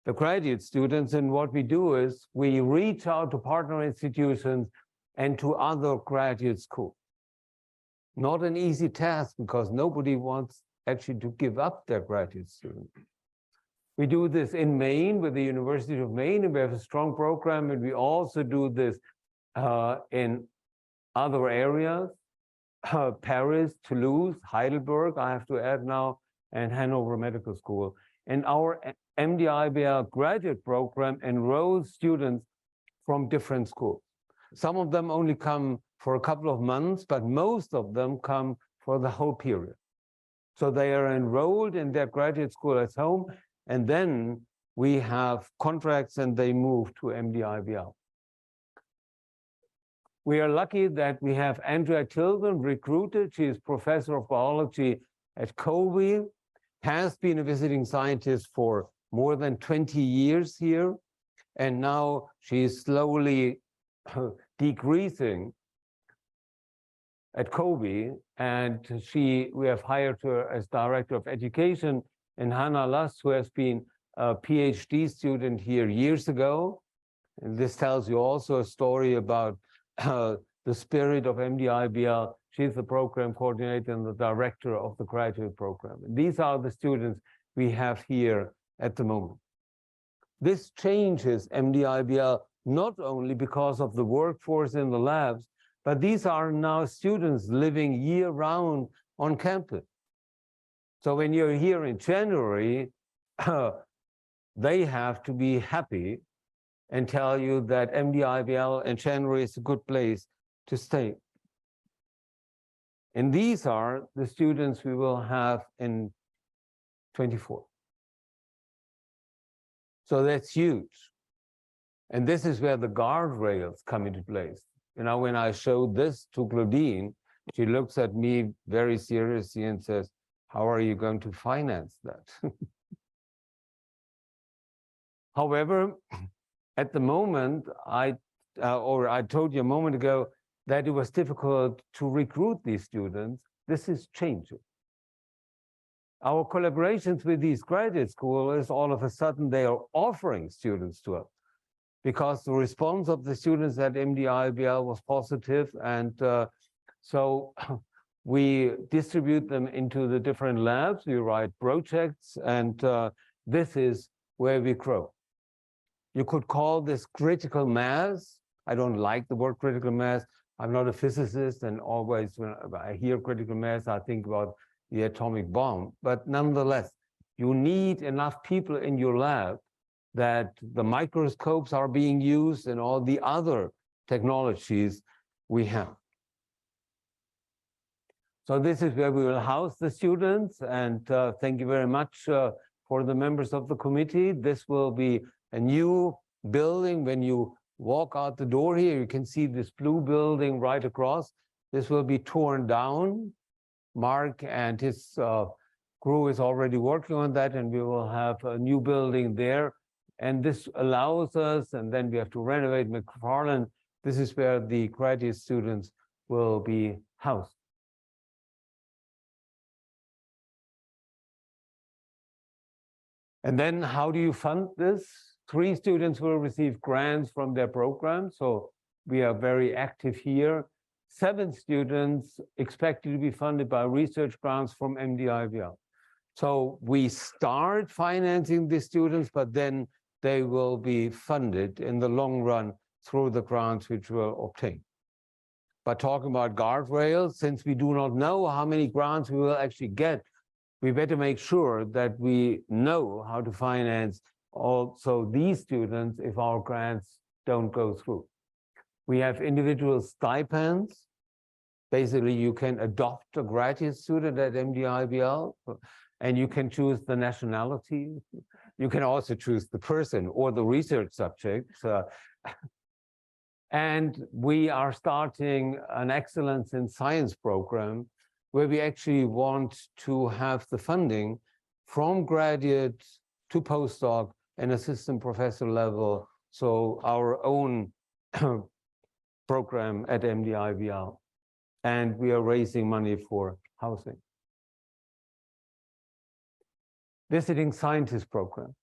the graduate students? And what we do is we reach out to partner institutions and to other graduate schools. Not an easy task because nobody wants actually to give up their graduate students. We do this in Maine with the University of Maine, and we have a strong program, and we also do this in other areas, Paris, Toulouse, Heidelberg, I have to add now, and Hanover Medical School. And our MDI-BL graduate program enrolls students from different schools. Some of them only come for a couple of months, but most of them come for the whole period. So they are enrolled in their graduate school at home, and then we have contracts and they move to MDI-BL. We are lucky that we have Andrea Tilden recruited. She is professor of biology at Kobe, has been a visiting scientist for more than 20 years here, and now she is slowly decreasing at Kobe, and we have hired her as director of education, and Hannah Lust, who has been a PhD student here years ago. And this tells you also a story about the spirit of MDI-BL. She's the program coordinator and the director of the graduate program. And these are the students we have here at the moment. This changes MDI-BL not only because of the workforce in the labs, but these are now students living year-round on campus. So when you're here in January, they have to be happy and tell you that MDI-BL in January is a good place to stay. And these are the students we will have in 24. So that's huge. And this is where the guardrails come into place. You know, when I showed this to Claudine, she looks at me very seriously and says, how are you going to finance that? However, at the moment, I told you a moment ago that it was difficult to recruit these students. This is changing. Our collaborations with these graduate schools, all of a sudden, they are offering students to us because the response of the students at MDI-BL was positive. And so we distribute them into the different labs. We write projects, and this is where we grow. You could call this critical mass. I don't like the word critical mass. I'm not a physicist, and always when I hear critical mass, I think about the atomic bomb. But nonetheless, you need enough people in your lab that the microscopes are being used and all the other technologies we have. So this is where we will house the students, and thank you very much for the members of the committee. This will be a new building. When you walk out the door here, you can see this blue building right across. This will be torn down. Mark and his crew is already working on that, and we will have a new building there. And this allows us, and then we have to renovate McFarland. This is where the graduate students will be housed. And then how do you fund this? 3 students will receive grants from their program, so we are very active here. 7 students expected to be funded by research grants from MDI-BL. So we start financing the students, but then they will be funded in the long run through the grants which we'll obtain. But talking about guardrails, since we do not know how many grants we will actually get, we better make sure that we know how to finance also these students if our grants don't go through. We have individual stipends. Basically, you can adopt a graduate student at MDI-BL, and you can choose the nationality. You can also choose the person or the research subject. And we are starting an Excellence in Science program where we actually want to have the funding from graduate to postdoc and assistant professor level, so our own program at MDI-BL. And we are raising money for housing. Visiting scientist program.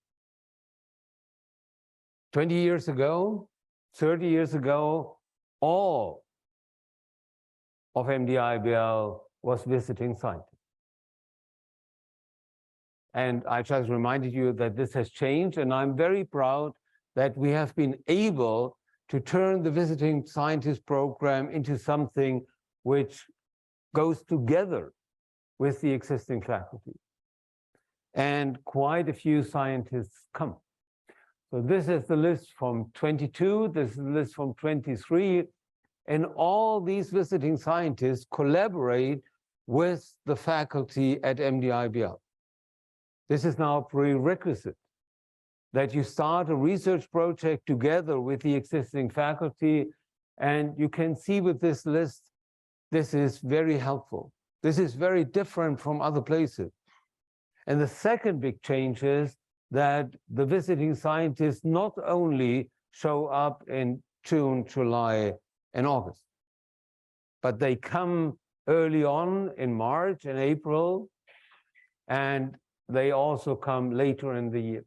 20 years ago, 30 years ago, all of MDI-BL was visiting scientists. And I just reminded you that this has changed, and I'm very proud that we have been able to turn the visiting scientist program into something which goes together with the existing faculty. And quite a few scientists come. So this is the list from 22, this is the list from 23, and all these visiting scientists collaborate with the faculty at MDI-BL. This is now a prerequisite that you start a research project together with the existing faculty, and you can see with this list, this is very helpful. This is very different from other places. And the second big change is that the visiting scientists not only show up in June, July, and August, but they come early on in March and April, and they also come later in the year.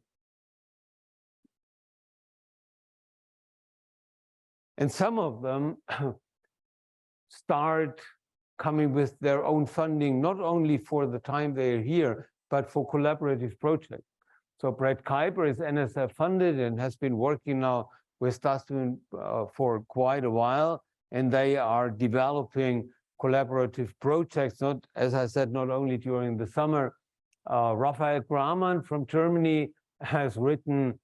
And some of them start coming with their own funding, not only for the time they're here, but for collaborative projects. So Brett Kuiper is NSF funded and has been working now with Dustin for quite a while, and they are developing collaborative projects, not, as I said, not only during the summer. Raphael Gramann from Germany has written,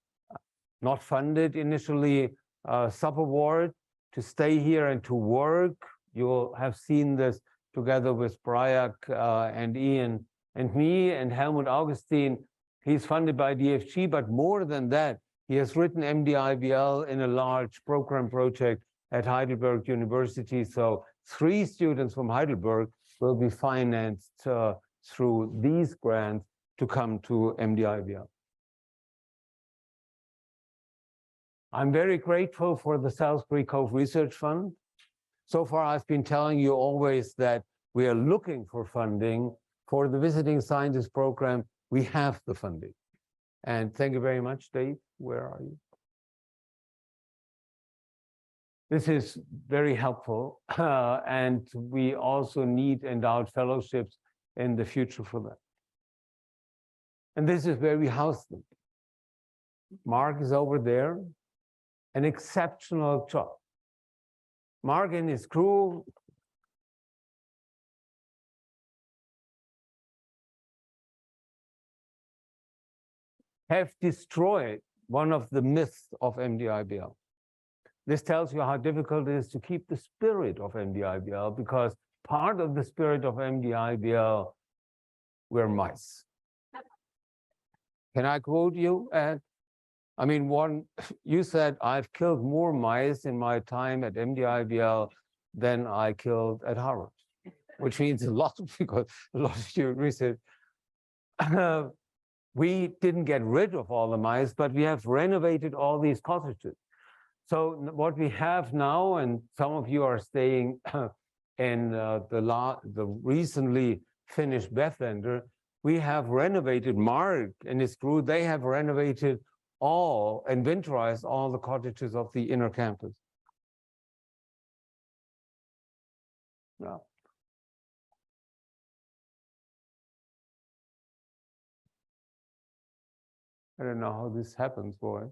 not funded initially, a sub-award to stay here and to work. You'll have seen this together with Bryak and Ian and me and Helmut Augustin. He's funded by DFG, but more than that, he has written MDI-BL in a large program project at Heidelberg University. So 3 students from Heidelberg will be financed through these grants to come to MDI-BL. I'm very grateful for the Salisbury Cove Research Fund. So far, I've been telling you always that we are looking for funding for the Visiting Scientist Program. We have the funding. And thank you very much, Dave. Where are you? This is very helpful. And we also need endowed fellowships in the future for that. And this is where we house them. Mark is over there. An exceptional job. Mark and his crew have destroyed one of the myths of MDI-BL. This tells you how difficult it is to keep the spirit of MDI-BL, because part of the spirit of MDI-BL were mice. Can I quote you, Ed? I mean, you said, I've killed more mice in my time at MDI-BL than I killed at Harvard, which means a lot, because a lot of you research. We didn't get rid of all the mice, but we have renovated all these cottages. So what we have now, and some of you are staying in the recently finished Bethlehem, we have renovated. Mark and his crew, they have renovated all and winterized all the cottages of the inner campus. Yeah. I don't know how this happens, boy.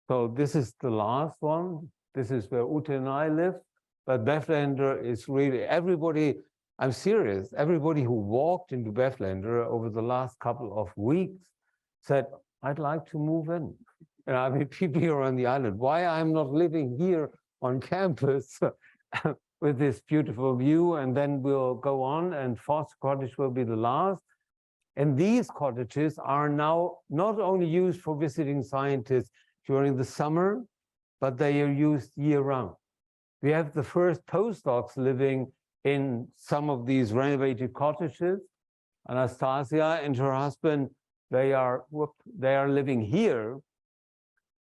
So this is the last one. This is where Ute and I live. But Bethlehem is really, everybody, I'm serious, everybody who walked into Bethlehem over the last couple of weeks said, I'd like to move in. And I mean, people here on the island, why I'm not living here on campus with this beautiful view, and then we'll go on, and Foster Cottage will be the last. And these cottages are now not only used for visiting scientists during the summer, but they are used year-round. We have the first postdocs living in some of these renovated cottages. Anastasia and her husband, they are living here,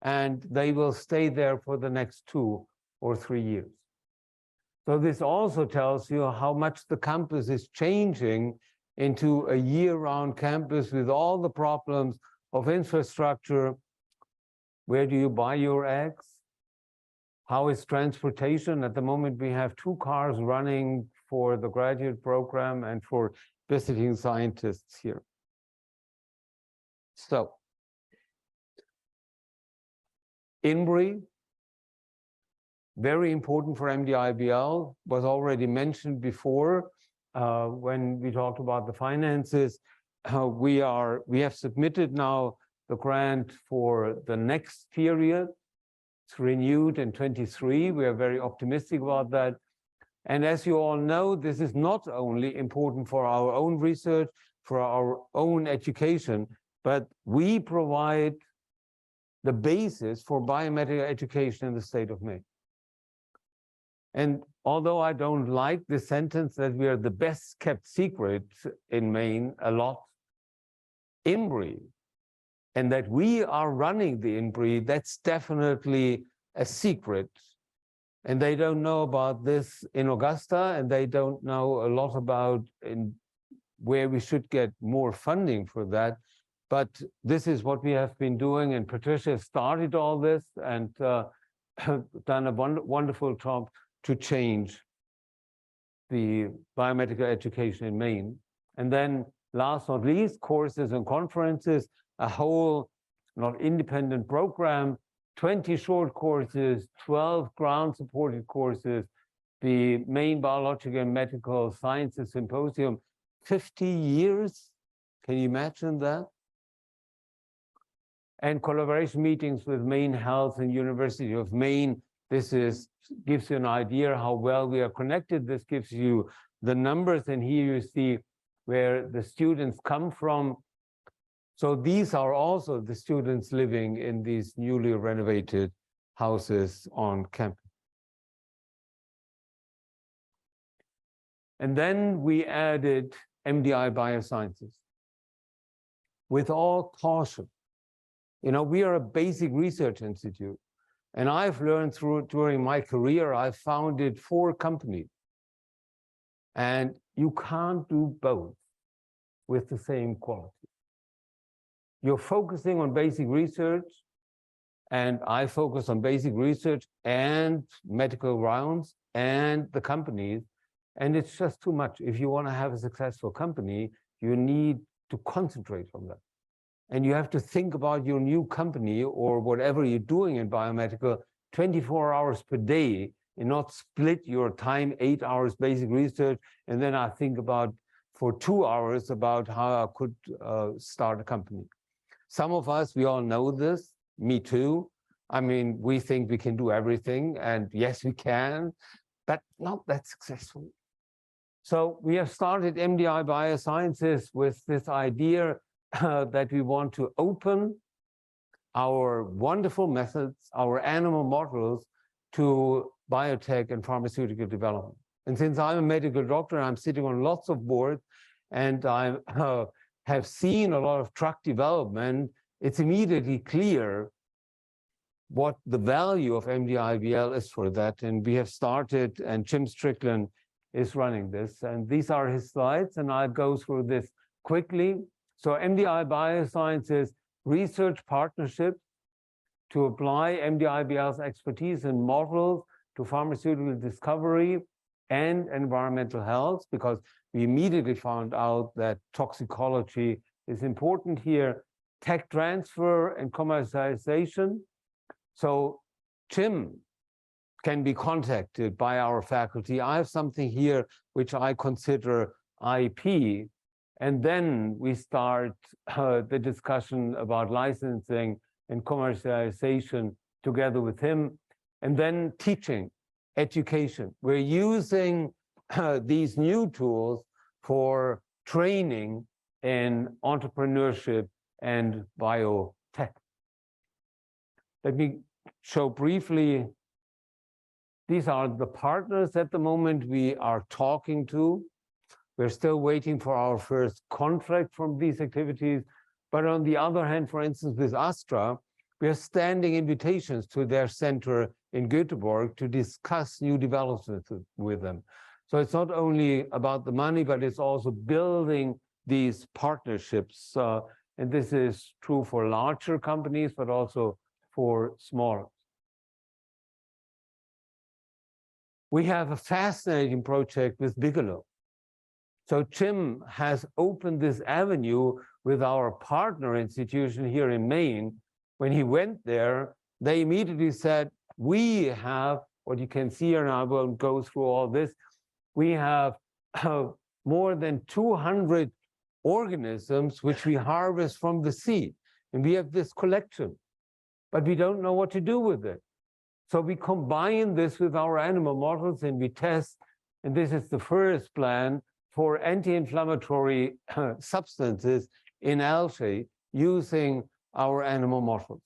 and they will stay there for the next 2 or 3 years. So this also tells you how much the campus is changing into a year-round campus with all the problems of infrastructure. Where do you buy your eggs? How is transportation? At the moment, we have 2 cars running for the graduate program and for visiting scientists here. So, INBRI, very important for MDI-BL, was already mentioned before when we talked about the finances. We have submitted now the grant for the next period. It's renewed in 23. We are very optimistic about that. And as you all know, this is not only important for our own research, for our own education, but we provide the basis for biomedical education in the state of Maine. And although I don't like the sentence that we are the best kept secret in Maine a lot, INBRI, and that we are running the INBRI, that's definitely a secret. And they don't know about this in Augusta, and they don't know a lot about where we should get more funding for that. But this is what we have been doing, and Patricia started all this, and done a wonderful job to change the biomedical education in Maine. And then last not least, courses and conferences, a whole not independent program, 20 short courses, 12 ground supported courses, the Maine Biological and Medical Sciences Symposium, 50 years. Can you imagine that? And collaboration meetings with Maine Health and University of Maine. This gives you an idea how well we are connected. This gives you the numbers, and here you see where the students come from. So these are also the students living in these newly renovated houses on campus. And then we added MDI Biosciences. With all caution, we are a basic research institute. And I've learned during my career, I've founded 4 companies. And you can't do both with the same quality. You're focusing on basic research, and I focus on basic research and medical rounds and the companies. And it's just too much. If you want to have a successful company, you need to concentrate on that. And you have to think about your new company or whatever you're doing in biomedical 24 hours per day, and not split your time, 8 hours basic research, and then I think about for 2 hours about how I could start a company. Some of us, we all know this, me too. I mean, we think we can do everything, and yes, we can, but not that successful. So we have started MDI Biosciences with this idea that we want to open our wonderful methods, our animal models, to biotech and pharmaceutical development. And since I'm a medical doctor, I'm sitting on lots of boards, and I have seen a lot of drug development, it's immediately clear what the value of MDI-BL is for that. And we have started, and Jim Strickland is running this. And these are his slides, and I'll go through this quickly. So MDI Biosciences research partnerships to apply MDI-BL's expertise in models to pharmaceutical discovery and environmental health, because we immediately found out that toxicology is important here. Tech transfer and commercialization. So Jim can be contacted by our faculty. I have something here which I consider IP. And then we start the discussion about licensing and commercialization together with him. And then teaching, education. We're using these new tools for training in entrepreneurship and biotech. Let me show briefly. These are the partners at the moment we are talking to. We're still waiting for our first contract from these activities. But on the other hand, for instance, with Astra, we are standing invitations to their center in Göteborg to discuss new developments with them. So it's not only about the money, but it's also building these partnerships. And this is true for larger companies, but also for smaller. We have a fascinating project with Bigelow. So Jim has opened this avenue with our partner institution here in Maine. When he went there, they immediately said, we have, what you can see here, and I won't go through all this, we have more than 200 organisms which we harvest from the sea. And we have this collection, but we don't know what to do with it. So we combine this with our animal models and we test, and this is the first plan for anti-inflammatory substances in algae using our animal models.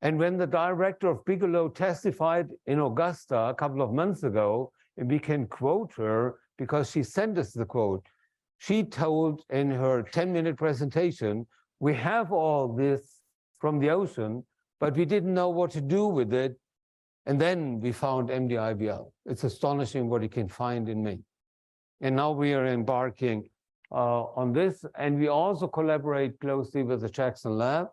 And when the director of Bigelow testified in Augusta a couple of months ago, and we can quote her because she sent us the quote, she told in her 10-minute presentation, we have all this from the ocean, but we didn't know what to do with it. And then we found MDI-BL. It's astonishing what you can find in Maine. And now we are embarking on this. And we also collaborate closely with the Jackson Lab,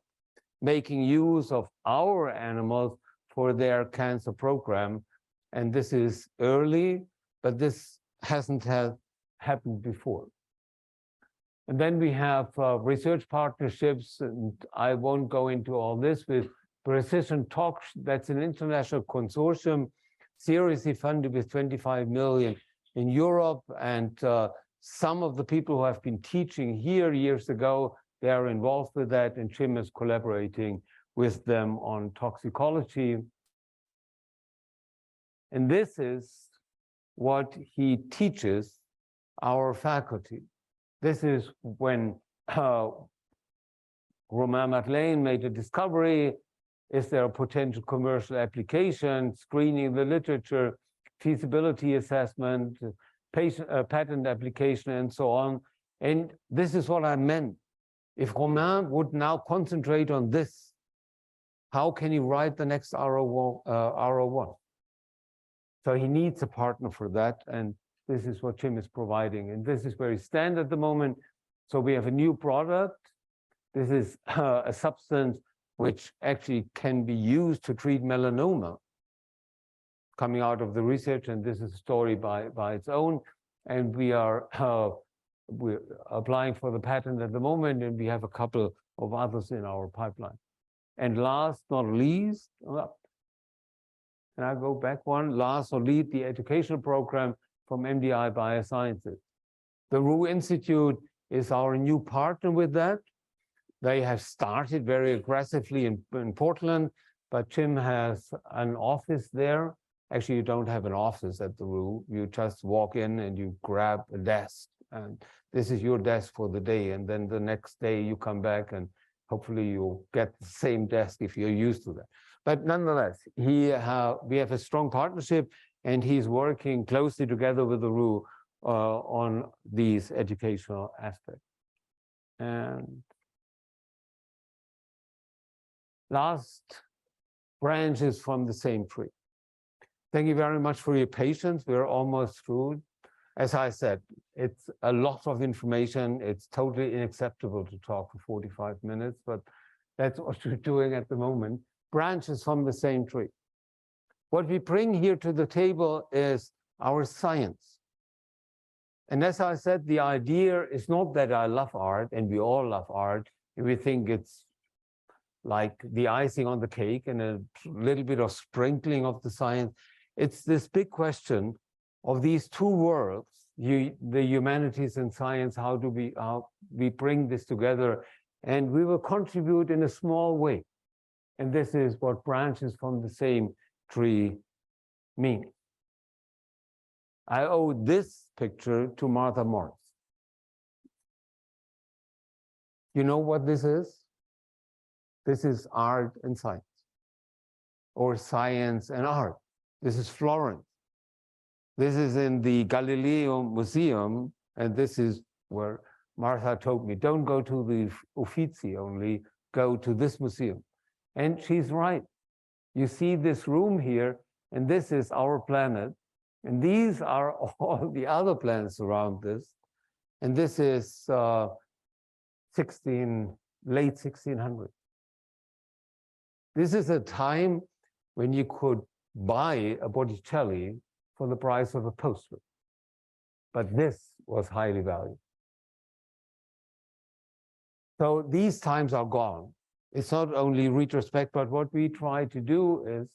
making use of our animals for their cancer program. And this is early, but this hasn't happened before. And then we have research partnerships, and I won't go into all this, with Precision Talks. That's an international consortium, seriously funded with 25 million in Europe. And some of the people who have been teaching here years ago, they are involved with that, and Jim is collaborating with them on toxicology. And this is what he teaches our faculty. This is when Romain Madeleine made a discovery. Is there a potential commercial application, screening the literature, feasibility assessment, patent application, and so on. And this is what I meant. If Romain would now concentrate on this, how can he write the next R01? So he needs a partner for that, and this is what Jim is providing. And this is where we stand at the moment. So we have a new product. This is a substance which actually can be used to treat melanoma, coming out of the research, and this is a story by its own. And we're applying for the patent at the moment, and we have a couple of others in our pipeline. And last not least, and I go back one, last or lead, the educational program from MDI Biosciences. The Roux Institute is our new partner with that. They have started very aggressively in Portland, but Jim has an office there. Actually, you don't have an office at the Roux. You just walk in and you grab a desk, and this is your desk for the day. And then the next day you come back and hopefully you'll get the same desk if you're used to that. But nonetheless, we have a strong partnership, and he's working closely together with the Roux on these educational aspects. And last branches from the same tree. Thank you very much for your patience. We're almost through. As I said, it's a lot of information. It's totally unacceptable to talk for 45 minutes, but that's what we're doing at the moment. Branches from the same tree. What we bring here to the table is our science. And as I said, the idea is not that I love art, and we all love art, and we think it's like the icing on the cake and a little bit of sprinkling of the science. It's this big question of these two worlds, the humanities and science. How we bring this together, and we will contribute in a small way. And this is what branches from the same tree mean. I owe this picture to Martha Morris. You know what this is? This is art and science, or science and art. This is Florence. This is in the Galileo Museum, and this is where Martha told me, don't go to the Uffizi only, go to this museum. And she's right. You see this room here, and this is our planet, and these are all the other planets around this. And this is late 1600s. This is a time when you could buy a Botticelli for the price of a poster. But this was highly valued. So these times are gone. It's not only retrospect, but what we try to do is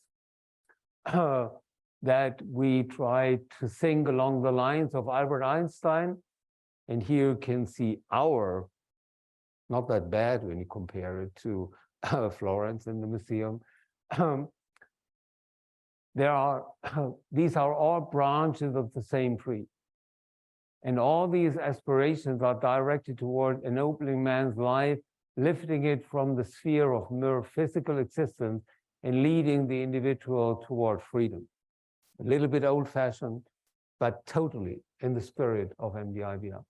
that we try to think along the lines of Albert Einstein. And here you can see our, not that bad when you compare it to Florence in the museum. These are all branches of the same tree. And all these aspirations are directed toward ennobling man's life, lifting it from the sphere of mere physical existence and leading the individual toward freedom. A little bit old-fashioned, but totally in the spirit of MDI-VR.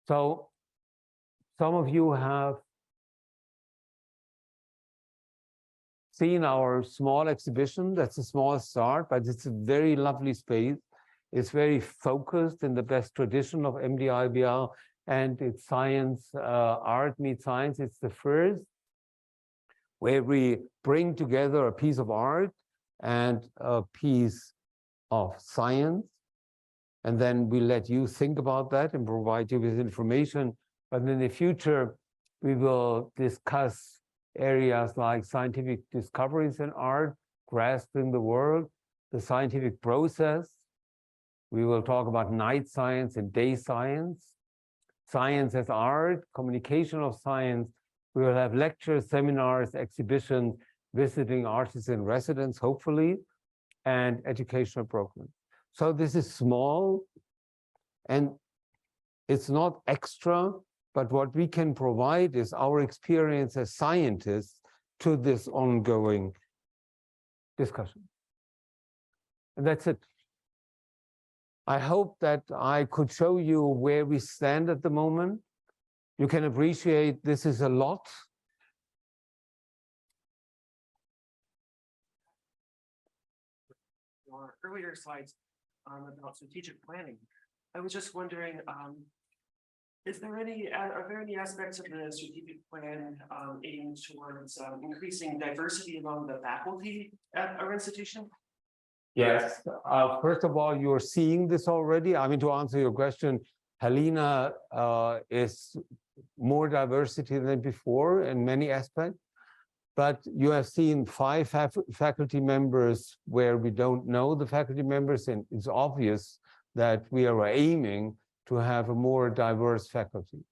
So some of you have seen our small exhibition. That's a small start, but it's a very lovely space. It's very focused in the best tradition of MDI-VR, and it's science, art meets science. It's the first where we bring together a piece of art and a piece of science. And then we let you think about that and provide you with information. But in the future, we will discuss areas like scientific discoveries in art, grasping the world, the scientific process. We will talk about night science and day science, science as art, communication of science. We will have lectures, seminars, exhibitions, visiting artists in residence, hopefully, and educational programs. So this is small and it's not extra, but what we can provide is our experience as scientists to this ongoing discussion. And that's it. I hope that I could show you where we stand at the moment. You can appreciate this is a lot. Your earlier slides about strategic planning. I was just wondering, are there any aspects of the strategic plan aimed towards increasing diversity among the faculty at our institution? Yes. First of all, you're seeing this already. I mean, to answer your question, Helena is more diversity than before in many aspects. But you have seen 5 faculty members where we don't know the faculty members, and it's obvious that we are aiming to have a more diverse faculty.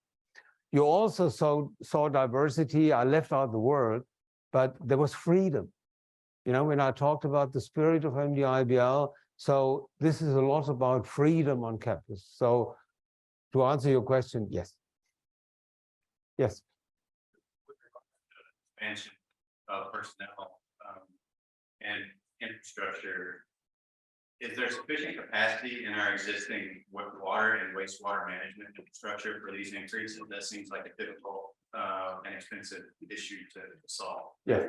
You also saw diversity. I left out the word, but there was freedom. You know, when I talked about the spirit of MDI-BL, so this is a lot about freedom on campus. So to answer your question, yes. Yes. Expansion of personnel and infrastructure. Is there sufficient capacity in our existing water and wastewater management infrastructure for these increases? That seems like a difficult and expensive issue to solve. Yeah.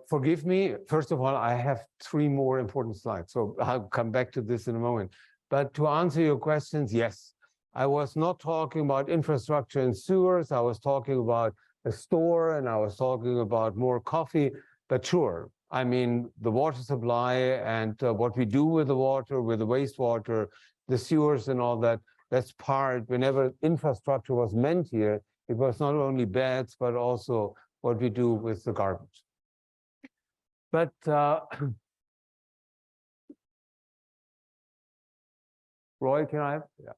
Forgive me. First of all, I have 3 more important slides, so I'll come back to this in a moment. But to answer your questions, yes. I was not talking about infrastructure and sewers. I was talking about a store, and I was talking about more coffee. But sure, I mean, the water supply and what we do with the water, with the wastewater, the sewers and all that, that's part. Whenever infrastructure was meant here, it was not only beds, but also what we do with the garbage. But Roy, can I have? Yeah.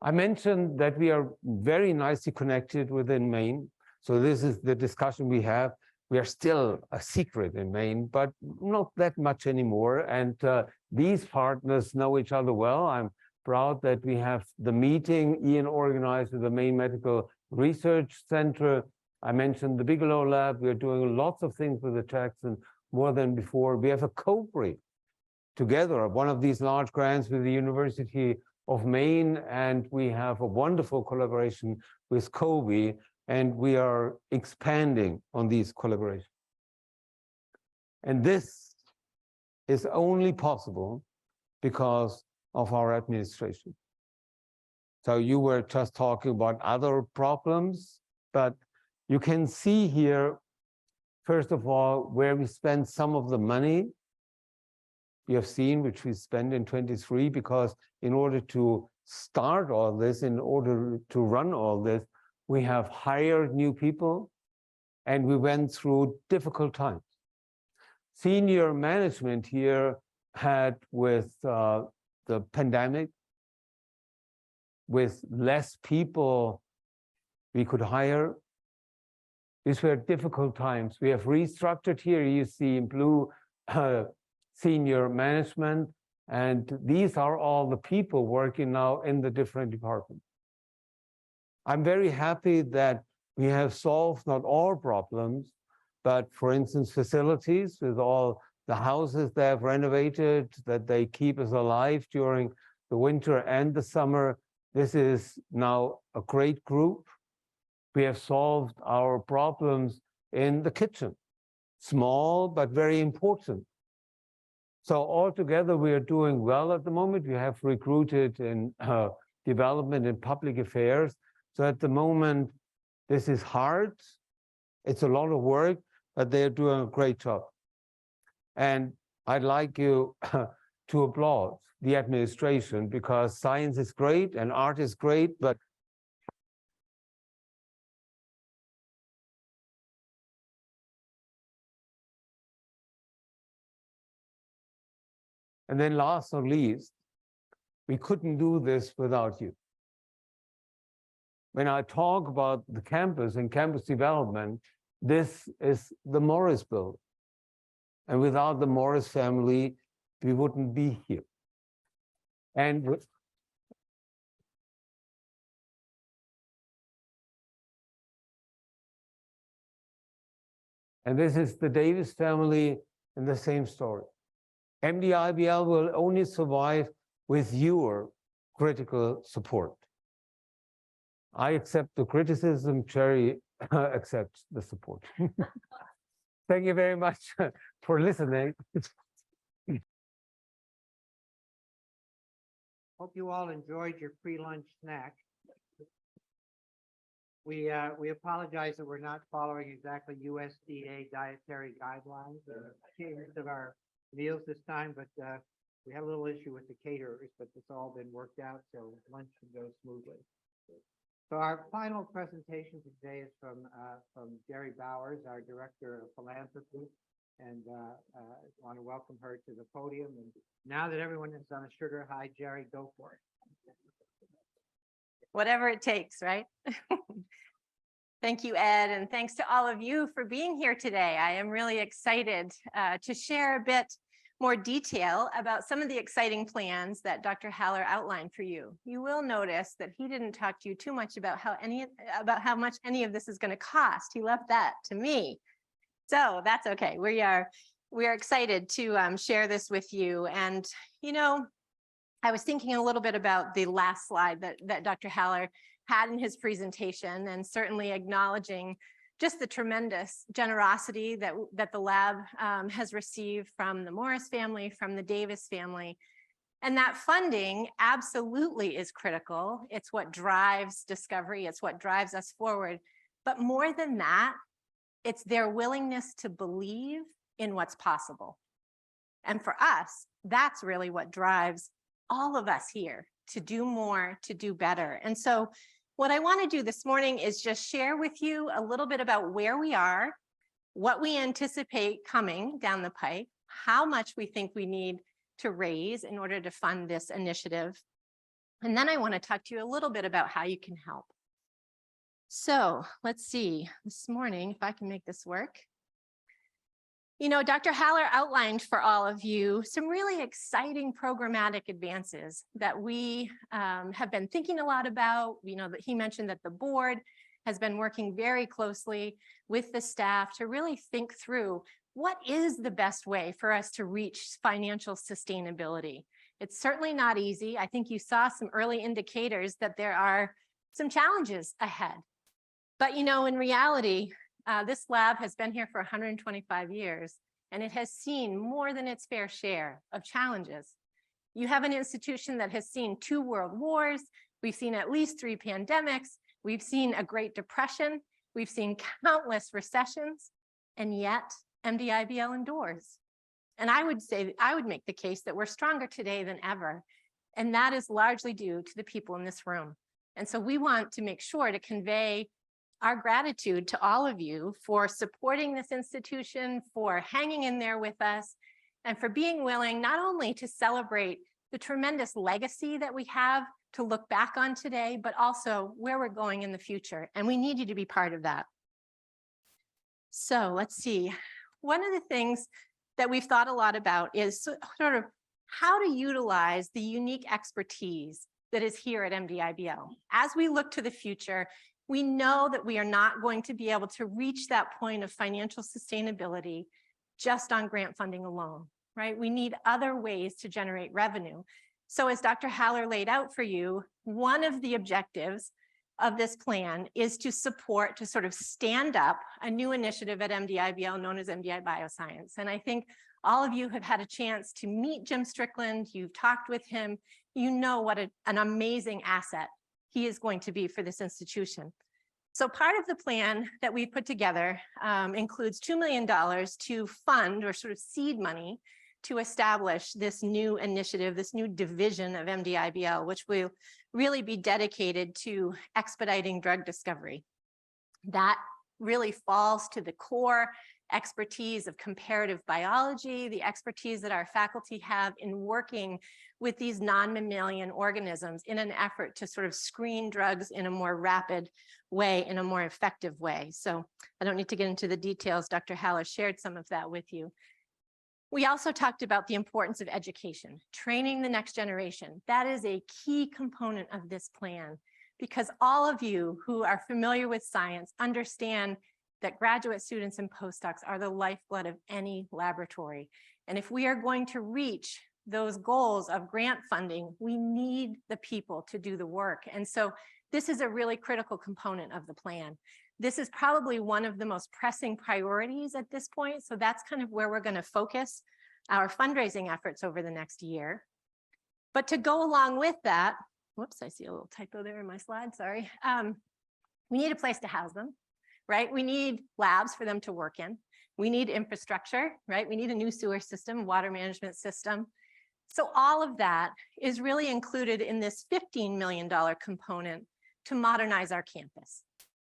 I mentioned that we are very nicely connected within Maine. So this is the discussion we have. We are still a secret in Maine, but not that much anymore. And these partners know each other well. I'm proud that we have the meeting Ian organized with the Maine Medical Research Center. I mentioned the Bigelow Lab. We're doing lots of things with the Czechs and more than before. We have a COBRI together, one of these large grants with the University of Maine, and we have a wonderful collaboration with COBE, and we are expanding on these collaborations. And this is only possible because of our administration. So you were just talking about other problems, but you can see here, first of all, where we spend some of the money. You have seen which we spend in 23, because in order to start all this, in order to run all this, we have hired new people and we went through difficult times. Senior management here had, with the pandemic, with less people we could hire, these were difficult times. We have restructured here. You see in blue senior management, and these are all the people working now in the different departments. I'm very happy that we have solved not all problems, but for instance, facilities with all the houses they have renovated, that they keep us alive during the winter and the summer. This is now a great group. We have solved our problems in the kitchen, small but very important. So altogether, we are doing well at the moment. We have recruited in development and public affairs. So at the moment, this is hard, It's a lot of work, but they're doing a great job. And I'd like you to applaud the administration, because science is great and art is great, but and then last but not least, we couldn't do this without you. When I talk about the campus and campus development, this is the Morris building. And without the Morris family, we wouldn't be here. And this is the Davis family in the same story. MDI-IBL will only survive with your critical support. I accept the criticism, Jerry accepts the support. Thank you very much for listening. Hope you all enjoyed your pre-lunch snack. We apologize that we're not following exactly USDA dietary guidelines in terms of our meals this time, but we had a little issue with the caterers, but it's all been worked out, so lunch should go smoothly. So our final presentation today is from Jerry Bowers, our Director of Philanthropy, and I want to welcome her to the podium. And now that everyone is on a sugar high, Jerry, go for it. Whatever it takes, right? Thank you, Ed, and thanks to all of you for being here today. I am really excited to share a bit more detail about some of the exciting plans that Dr. Haller outlined for you. You will notice that he didn't talk to you too much about how much any of this is going to cost. He left that to me. So that's okay. We are excited to share this with you. And, you know, I was thinking a little bit about the last slide that Dr. Haller had in his presentation, and certainly acknowledging just the tremendous generosity that the lab has received from the Morris family, from the Davis family. And that funding absolutely is critical. It's what drives discovery. It's what drives us forward. But more than that, it's their willingness to believe in what's possible. And for us, that's really what drives all of us here to do more, to do better. And so what I want to do this morning is just share with you a little bit about where we are, what we anticipate coming down the pike, how much we think we need to raise in order to fund this initiative. And then I want to talk to you a little bit about how you can help. So let's see this morning, if I can make this work. You know, Dr. Haller outlined for all of you some really exciting programmatic advances that we have been thinking a lot about. You know, that he mentioned that the board has been working very closely with the staff to really think through what is the best way for us to reach financial sustainability. It's certainly not easy. I think you saw some early indicators that there are some challenges ahead. But, you know, in reality, this lab has been here for 125 years, and it has seen more than its fair share of challenges. You have an institution that has seen 2 world wars. We've seen at least 3 pandemics. We've seen a Great Depression. We've seen countless recessions, and yet MDI-IBL endures. And I would make the case that we're stronger today than ever. And that is largely due to the people in this room. And so we want to make sure to convey our gratitude to all of you for supporting this institution, for hanging in there with us, and for being willing not only to celebrate the tremendous legacy that we have to look back on today, but also where we're going in the future. And we need you to be part of that. So let's see. One of the things that we've thought a lot about is sort of how to utilize the unique expertise that is here at MDI-IBL. As we look to the future, we know that we are not going to be able to reach that point of financial sustainability just on grant funding alone, right? We need other ways to generate revenue. So as Dr. Haller laid out for you, one of the objectives of this plan is to support, to sort of stand up a new initiative at MDI-IBL known as MDI Bioscience. And I think all of you have had a chance to meet Jim Strickland. You've talked with him. You know what an amazing asset he is going to be for this institution. So part of the plan that we put together includes $2 million to fund or sort of seed money to establish this new initiative, this new division of MDIBL, which will really be dedicated to expediting drug discovery. That really falls to the core expertise of comparative biology, the expertise that our faculty have in working with these non-mammalian organisms in an effort to sort of screen drugs in a more rapid way, in a more effective way. So I don't need to get into the details. Dr. Haller shared some of that with you. We also talked about the importance of education, training the next generation. That is a key component of this plan, because all of you who are familiar with science understand that graduate students and postdocs are the lifeblood of any laboratory. And if we are going to reach those goals of grant funding, we need the people to do the work. And so this is a really critical component of the plan. This is probably one of the most pressing priorities at this point. So that's kind of where we're going to focus our fundraising efforts over the next year. But to go along with that, whoops, I see a little typo there in my slide, sorry. We need a place to house them, right? We need labs for them to work in. We need infrastructure, right? We need a new sewer system, water management system. So all of that is really included in this $15 million component to modernize our campus.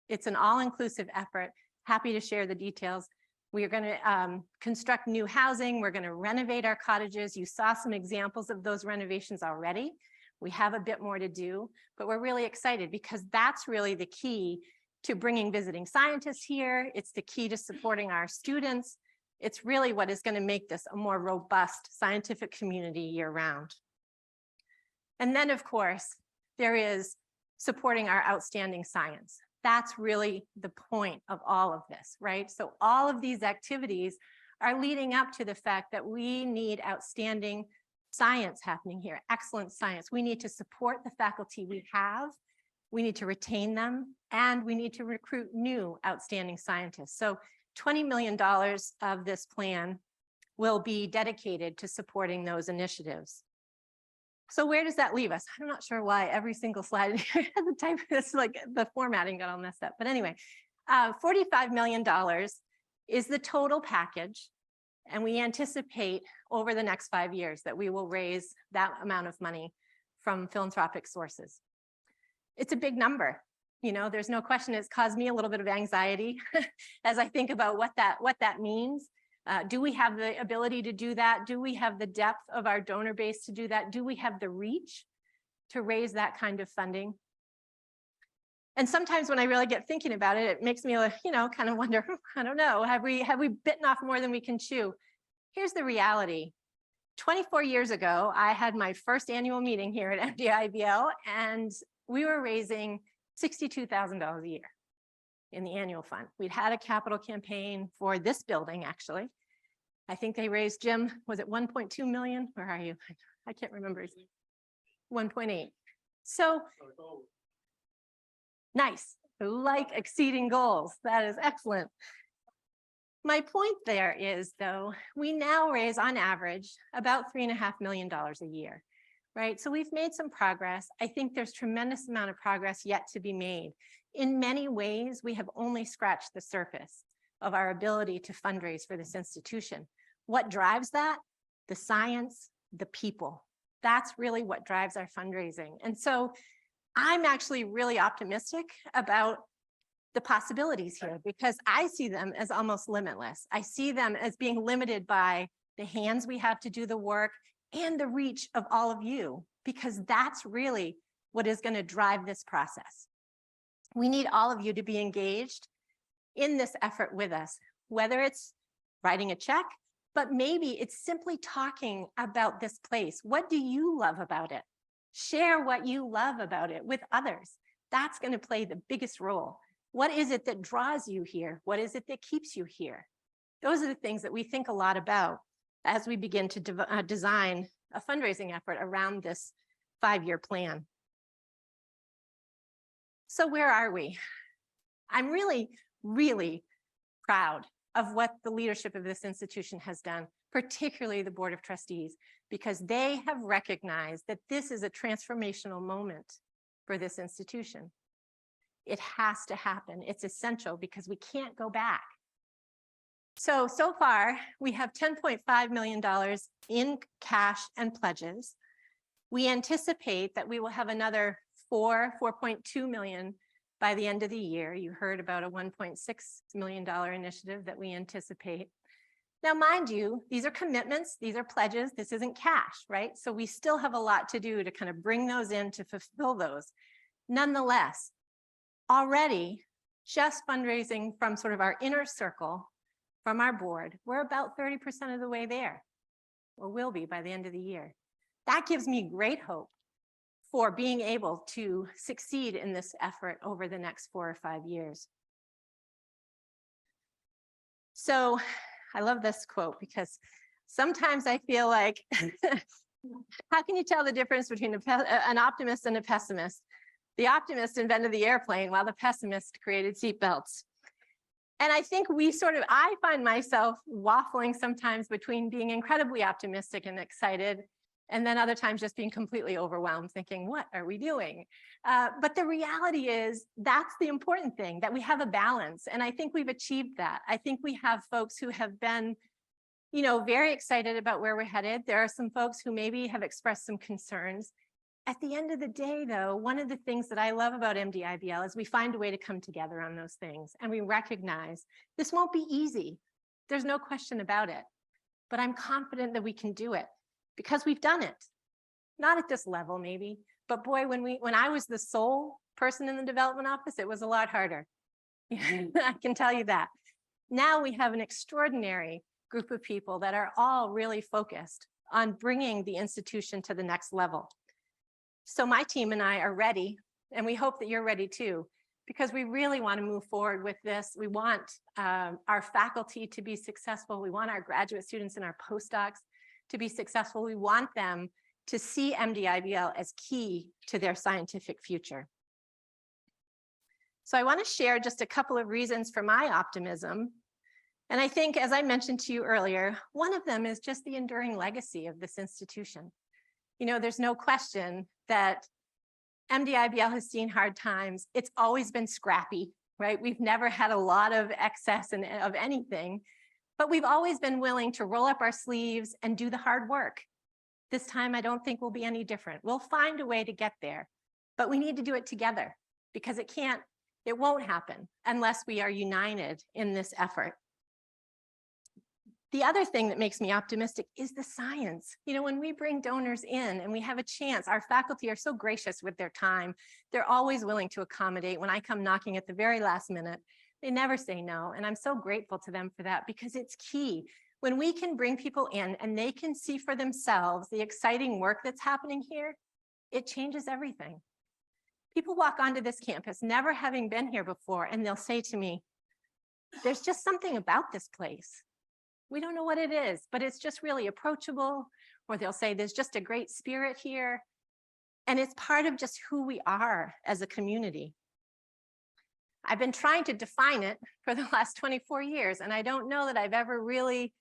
It's an all-inclusive effort. Happy to share the details. We are going to construct new housing. We're going to renovate our cottages. You saw some examples of those renovations already. We have a bit more to do, but we're really excited because that's really the key to bringing visiting scientists here. It's the key to supporting our students. It's really what is going to make this a more robust scientific community year-round. And then, of course, there is supporting our outstanding science. That's really the point of all of this, right? So all of these activities are leading up to the fact that we need outstanding science happening here, excellent science. We need to support the faculty we have. We need to retain them, and we need to recruit new outstanding scientists. So $20 million of this plan will be dedicated to supporting those initiatives. So where does that leave us? I'm not sure why every single slide has a type. It's like the formatting got all messed up. But anyway, $45 million is the total package. And we anticipate over the next 5 years that we will raise that amount of money from philanthropic sources. It's a big number. You know, there's no question it's caused me a little bit of anxiety as I think about what that means. Do we have the ability to do that? Do we have the depth of our donor base to do that? Do we have the reach to raise that kind of funding? And sometimes when I really get thinking about it, it makes me, you know, kind of wonder, I don't know, have we bitten off more than we can chew? Here's the reality. 24 years ago, I had my first annual meeting here at MDIBL, and we were raising $62,000 a year in the annual fund. We'd had a capital campaign for this building, actually. I think they raised, Jim, was it 1.2 million? Where are you? I can't remember. 1.8. So nice, like exceeding goals. That is excellent. My point there is, though, we now raise on average about $3.5 million a year, right? So we've made some progress. I think there's tremendous amount of progress yet to be made. In many ways, we have only scratched the surface of our ability to fundraise for this institution. What drives that? The science, the people. That's really what drives our fundraising. And so I'm actually really optimistic about the possibilities here because I see them as almost limitless. I see them as being limited by the hands we have to do the work and the reach of all of you, because that's really what is going to drive this process. We need all of you to be engaged in this effort with us, whether it's writing a check, but maybe it's simply talking about this place. What do you love about it? Share what you love about it with others. That's going to play the biggest role. What is it that draws you here? What is it that keeps you here? Those are the things that we think a lot about as we begin to design a fundraising effort around this 5-year plan. So where are we? I'm really, really proud of what the leadership of this institution has done, particularly the Board of Trustees, because they have recognized that this is a transformational moment for this institution. It has to happen. It's essential because we can't go back. So far, we have $10.5 million in cash and pledges. We anticipate that we will have another $4.2 million by the end of the year. You heard about a $1.6 million initiative that we anticipate. Now, mind you, these are commitments, these are pledges, this isn't cash, right? So we still have a lot to do to kind of bring those in to fulfill those. Nonetheless, already just fundraising from sort of our inner circle, from our board, we're about 30% of the way there, or will be by the end of the year. That gives me great hope for being able to succeed in this effort over the next 4 or 5 years. So I love this quote because sometimes I feel like, how can you tell the difference between an optimist and a pessimist? The optimist invented the airplane while the pessimist created seatbelts. And I think I find myself waffling sometimes between being incredibly optimistic and excited, and then other times just being completely overwhelmed, thinking, what are we doing? But the reality is that's the important thing, that we have a balance. And I think we've achieved that. I think we have folks who have been, very excited about where we're headed. There are some folks who maybe have expressed some concerns. At the end of the day, though, one of the things that I love about MDIBL is we find a way to come together on those things. And we recognize this won't be easy. There's no question about it. But I'm confident that we can do it because we've done it. Not at this level, maybe. But boy, when I was the sole person in the development office, it was a lot harder. I can tell you that. Now we have an extraordinary group of people that are all really focused on bringing the institution to the next level. So my team and I are ready, and we hope that you're ready too, because we really want to move forward with this. We want our faculty to be successful. We want our graduate students and our postdocs to be successful. We want them to see MDIBL as key to their scientific future. So I want to share just a couple of reasons for my optimism. And I think, as I mentioned to you earlier, one of them is just the enduring legacy of this institution. There's no question that MDIBL has seen hard times. It's always been scrappy, right? We've never had a lot of excess of anything, but we've always been willing to roll up our sleeves and do the hard work. This time, I don't think we'll be any different. We'll find a way to get there, but we need to do it together because it won't happen unless we are united in this effort. The other thing that makes me optimistic is the science. When we bring donors in and we have a chance, our faculty are so gracious with their time. They're always willing to accommodate. When I come knocking at the very last minute, they never say no. And I'm so grateful to them for that because it's key. When we can bring people in and they can see for themselves the exciting work that's happening here, it changes everything. People walk onto this campus never having been here before, and they'll say to me, there's just something about this place. We don't know what it is, but it's just really approachable. Or they'll say there's just a great spirit here. And it's part of just who we are as a community. I've been trying to define it for the last 24 years, and I don't know that I've ever really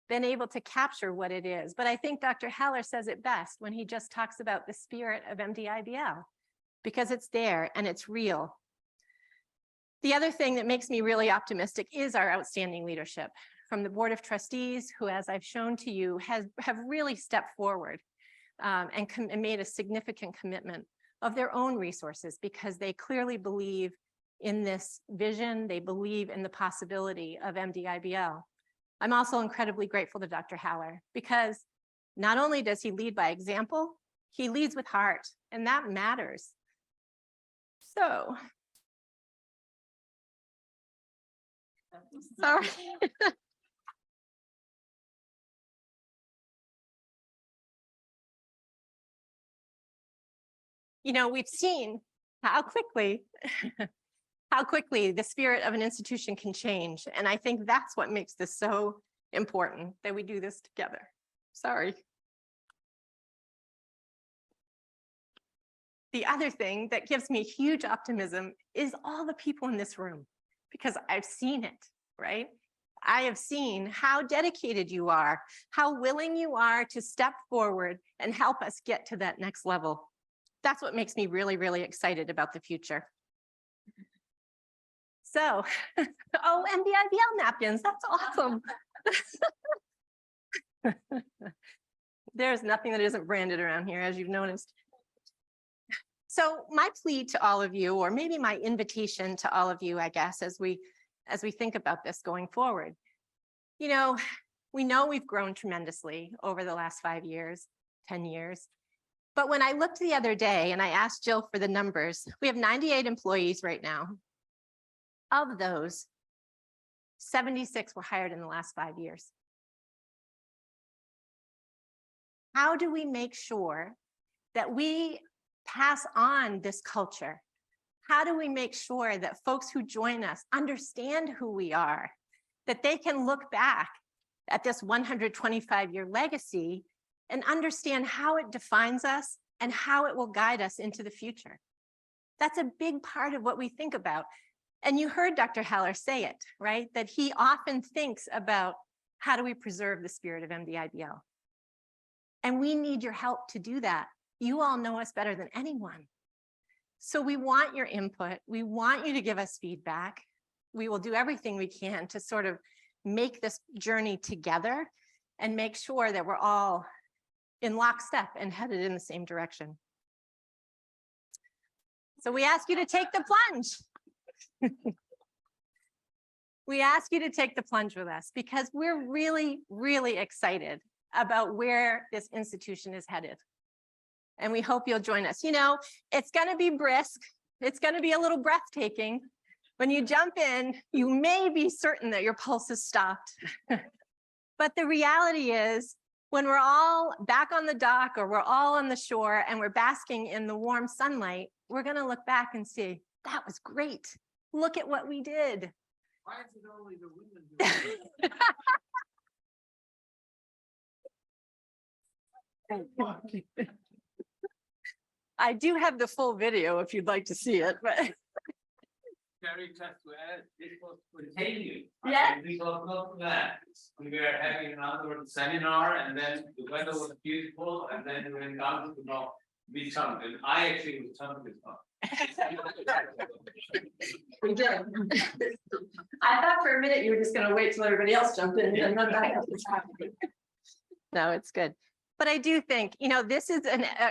been able to capture what it is. But I think Dr. Haller says it best when he just talks about the spirit of MDIBL, because it's there and it's real. The other thing that makes me really optimistic is our outstanding leadership from the Board of Trustees, who, as I've shown to you, have really stepped forward and made a significant commitment of their own resources because they clearly believe in this vision. They believe in the possibility of MDIBL. I'm also incredibly grateful to Dr. Haller because not only does he lead by example, he leads with heart, and that matters. So, sorry. We've seen how quickly the spirit of an institution can change. And I think that's what makes this so important, that we do this together. Sorry. The other thing that gives me huge optimism is all the people in this room, because I've seen it, right? I have seen how dedicated you are, how willing you are to step forward and help us get to that next level. That's what makes me really, really excited about the future. So, oh, MDIBL napkins, that's awesome. There's nothing that isn't branded around here, as you've noticed. So my plea to all of you, or maybe my invitation to all of you, I guess, as we think about this going forward, we know we've grown tremendously over the last 5 years, 10 years. But when I looked the other day and I asked Jill for the numbers, we have 98 employees right now. Of those, 76 were hired in the last 5 years. How do we make sure that we pass on this culture? How do we make sure that folks who join us understand who we are, that they can look back at this 125-year legacy and understand how it defines us and how it will guide us into the future? That's a big part of what we think about. And you heard Dr. Haller say it, right? That he often thinks about how do we preserve the spirit of MDIBL? And we need your help to do that. You all know us better than anyone. So we want your input. We want you to give us feedback. We will do everything we can to sort of make this journey together and make sure that we're all in lockstep and headed in the same direction. So we ask you to take the plunge. We ask you to take the plunge with us because we're really, really excited about where this institution is headed. And we hope you'll join us. It's going to be brisk. It's going to be a little breathtaking. When you jump in, you may be certain that your pulse has stopped. But the reality is, when we're all back on the dock or we're all on the shore and we're basking in the warm sunlight, we're going to look back and say, that was great. Look at what we did. Why is it only the women doing it? I do have the full video if you'd like to see it, but Very tough to add. This was continue. Yeah. We was not that. We were having another seminar and then the weather was beautiful and then we went down to the north. We jumped and I actually was jumping this one. we did. I thought for a minute you were just going to wait till everybody else jumped in and run back up the top. No, it's good. But I do think, this is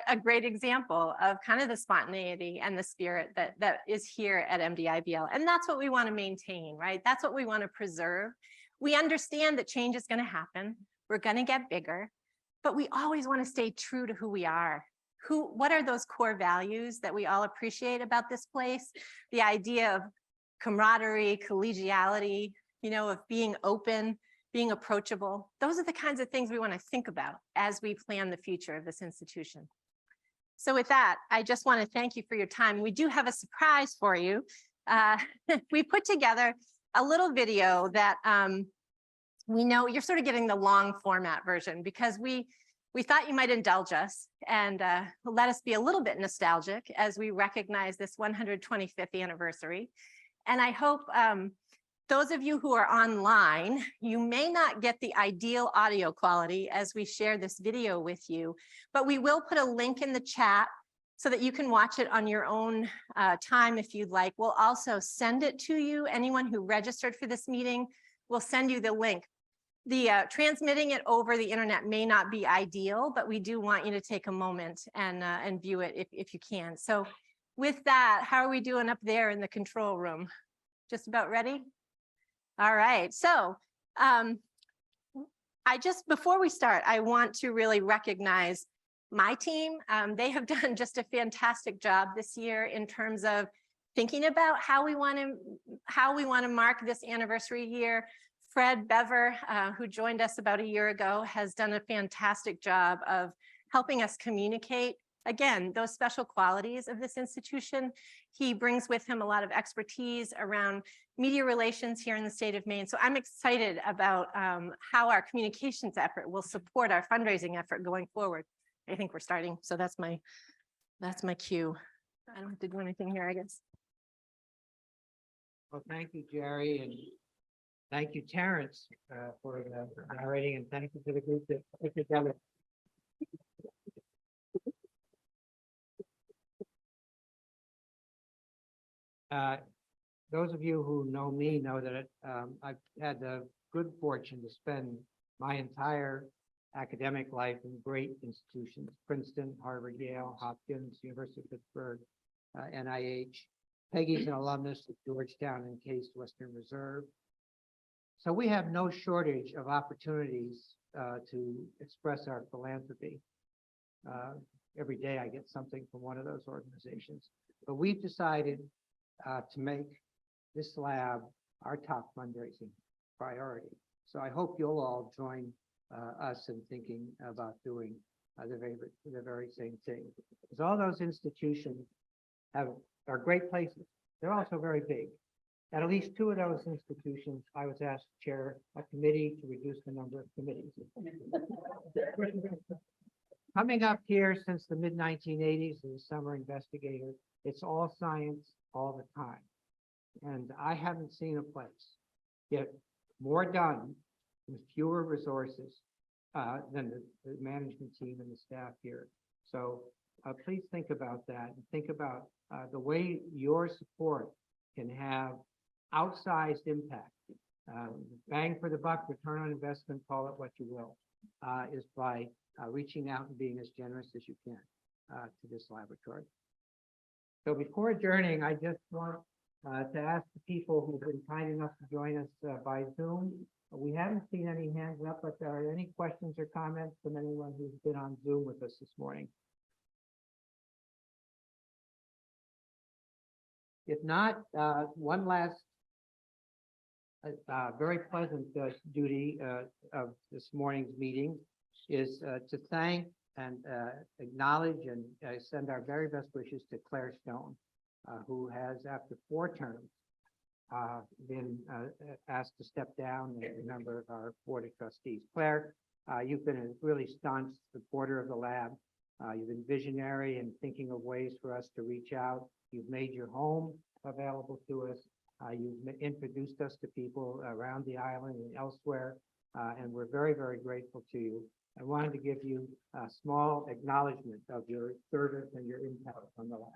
a great example of kind of the spontaneity and the spirit that is here at MDIBL. And that's what we want to maintain, right? That's what we want to preserve. We understand that change is going to happen. We're going to get bigger, but we always want to stay true to who we are. What are those core values that we all appreciate about this place? The idea of camaraderie, collegiality, of being open, being approachable. Those are the kinds of things we want to think about as we plan the future of this institution. So with that, I just want to thank you for your time. We do have a surprise for you. We put together a little video that we know you're sort of getting the long format version because we thought you might indulge us and let us be a little bit nostalgic as we recognize this 125th anniversary. And I hope those of you who are online, you may not get the ideal audio quality as we share this video with you, but we will put a link in the chat so that you can watch it on your own time if you'd like. We'll also send it to you. Anyone who registered for this meeting will send you the link. The transmitting it over the internet may not be ideal, but we do want you to take a moment and view it if you can. So with that, how are we doing up there in the control room? Just about ready? All right, so before we start, I want to really recognize my team. They have done just a fantastic job this year in terms of thinking about how we want to mark this anniversary year. Fred Bever, who joined us about a year ago, has done a fantastic job of helping us communicate, again, those special qualities of this institution. He brings with him a lot of expertise around media relations here in the state of Maine. So I'm excited about how our communications effort will support our fundraising effort going forward. I think we're starting, so that's my cue. I don't have to do anything here, I guess. Well, thank you, Jerry, and thank you, Terrence, for narrating, and thank you to the group that put together. those of you who know me know that I've had the good fortune to spend my entire academic life in great institutions, Princeton, Harvard, Yale, Hopkins, University of Pittsburgh, NIH. Peggy's an alumnus of Georgetown and Case Western Reserve. So we have no shortage of opportunities to express our philanthropy. Every day I get something from one of those organizations. But we've decided to make this lab our top fundraising priority. So I hope you'll all join us in thinking about doing the very same thing. Because all those institutions are great places. They're also very big. At least two of those institutions, I was asked to chair a committee to reduce the number of committees. Coming up here since the mid-1980s as a summer investigator, it's all science all the time. And I haven't seen a place get more done with fewer resources than the management team and the staff here. So please think about that and think about the way your support can have outsized impact. Bang for the buck, return on investment, call it what you will, is by reaching out and being as generous as you can to this laboratory. So before adjourning, I just want to ask the people who've been kind enough to join us by Zoom. We haven't seen any hands up, but are there any questions or comments from anyone who's been on Zoom with us this morning? If not, one last very pleasant duty of this morning's meeting is to thank and acknowledge and send our very best wishes to Claire Stone, who has, after 4 terms, been asked to step down as a member of our Board of Trustees. Claire, you've been a really staunch supporter of the lab. You've been visionary in thinking of ways for us to reach out. You've made your home available to us. You've introduced us to people around the island and elsewhere, and we're very, very grateful to you. I wanted to give you a small acknowledgement of your service and your impact on the lab.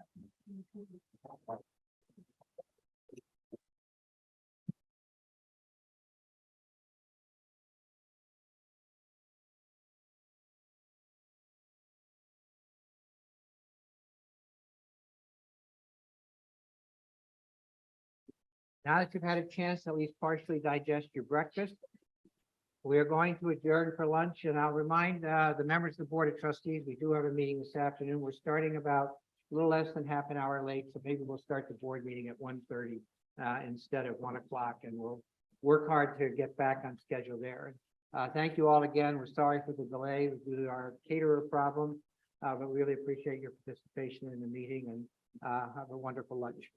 Now that you've had a chance to at least partially digest your breakfast, we are going to adjourn for lunch, and I'll remind the members of the Board of Trustees, we do have a meeting this afternoon. We're starting about a little less than half an hour late, so maybe we'll start the board meeting at 1:30 instead of 1 o'clock, and we'll work hard to get back on schedule there. Thank you all again. We're sorry for the delay due to our caterer problem, but we really appreciate your participation in the meeting, and have a wonderful lunch.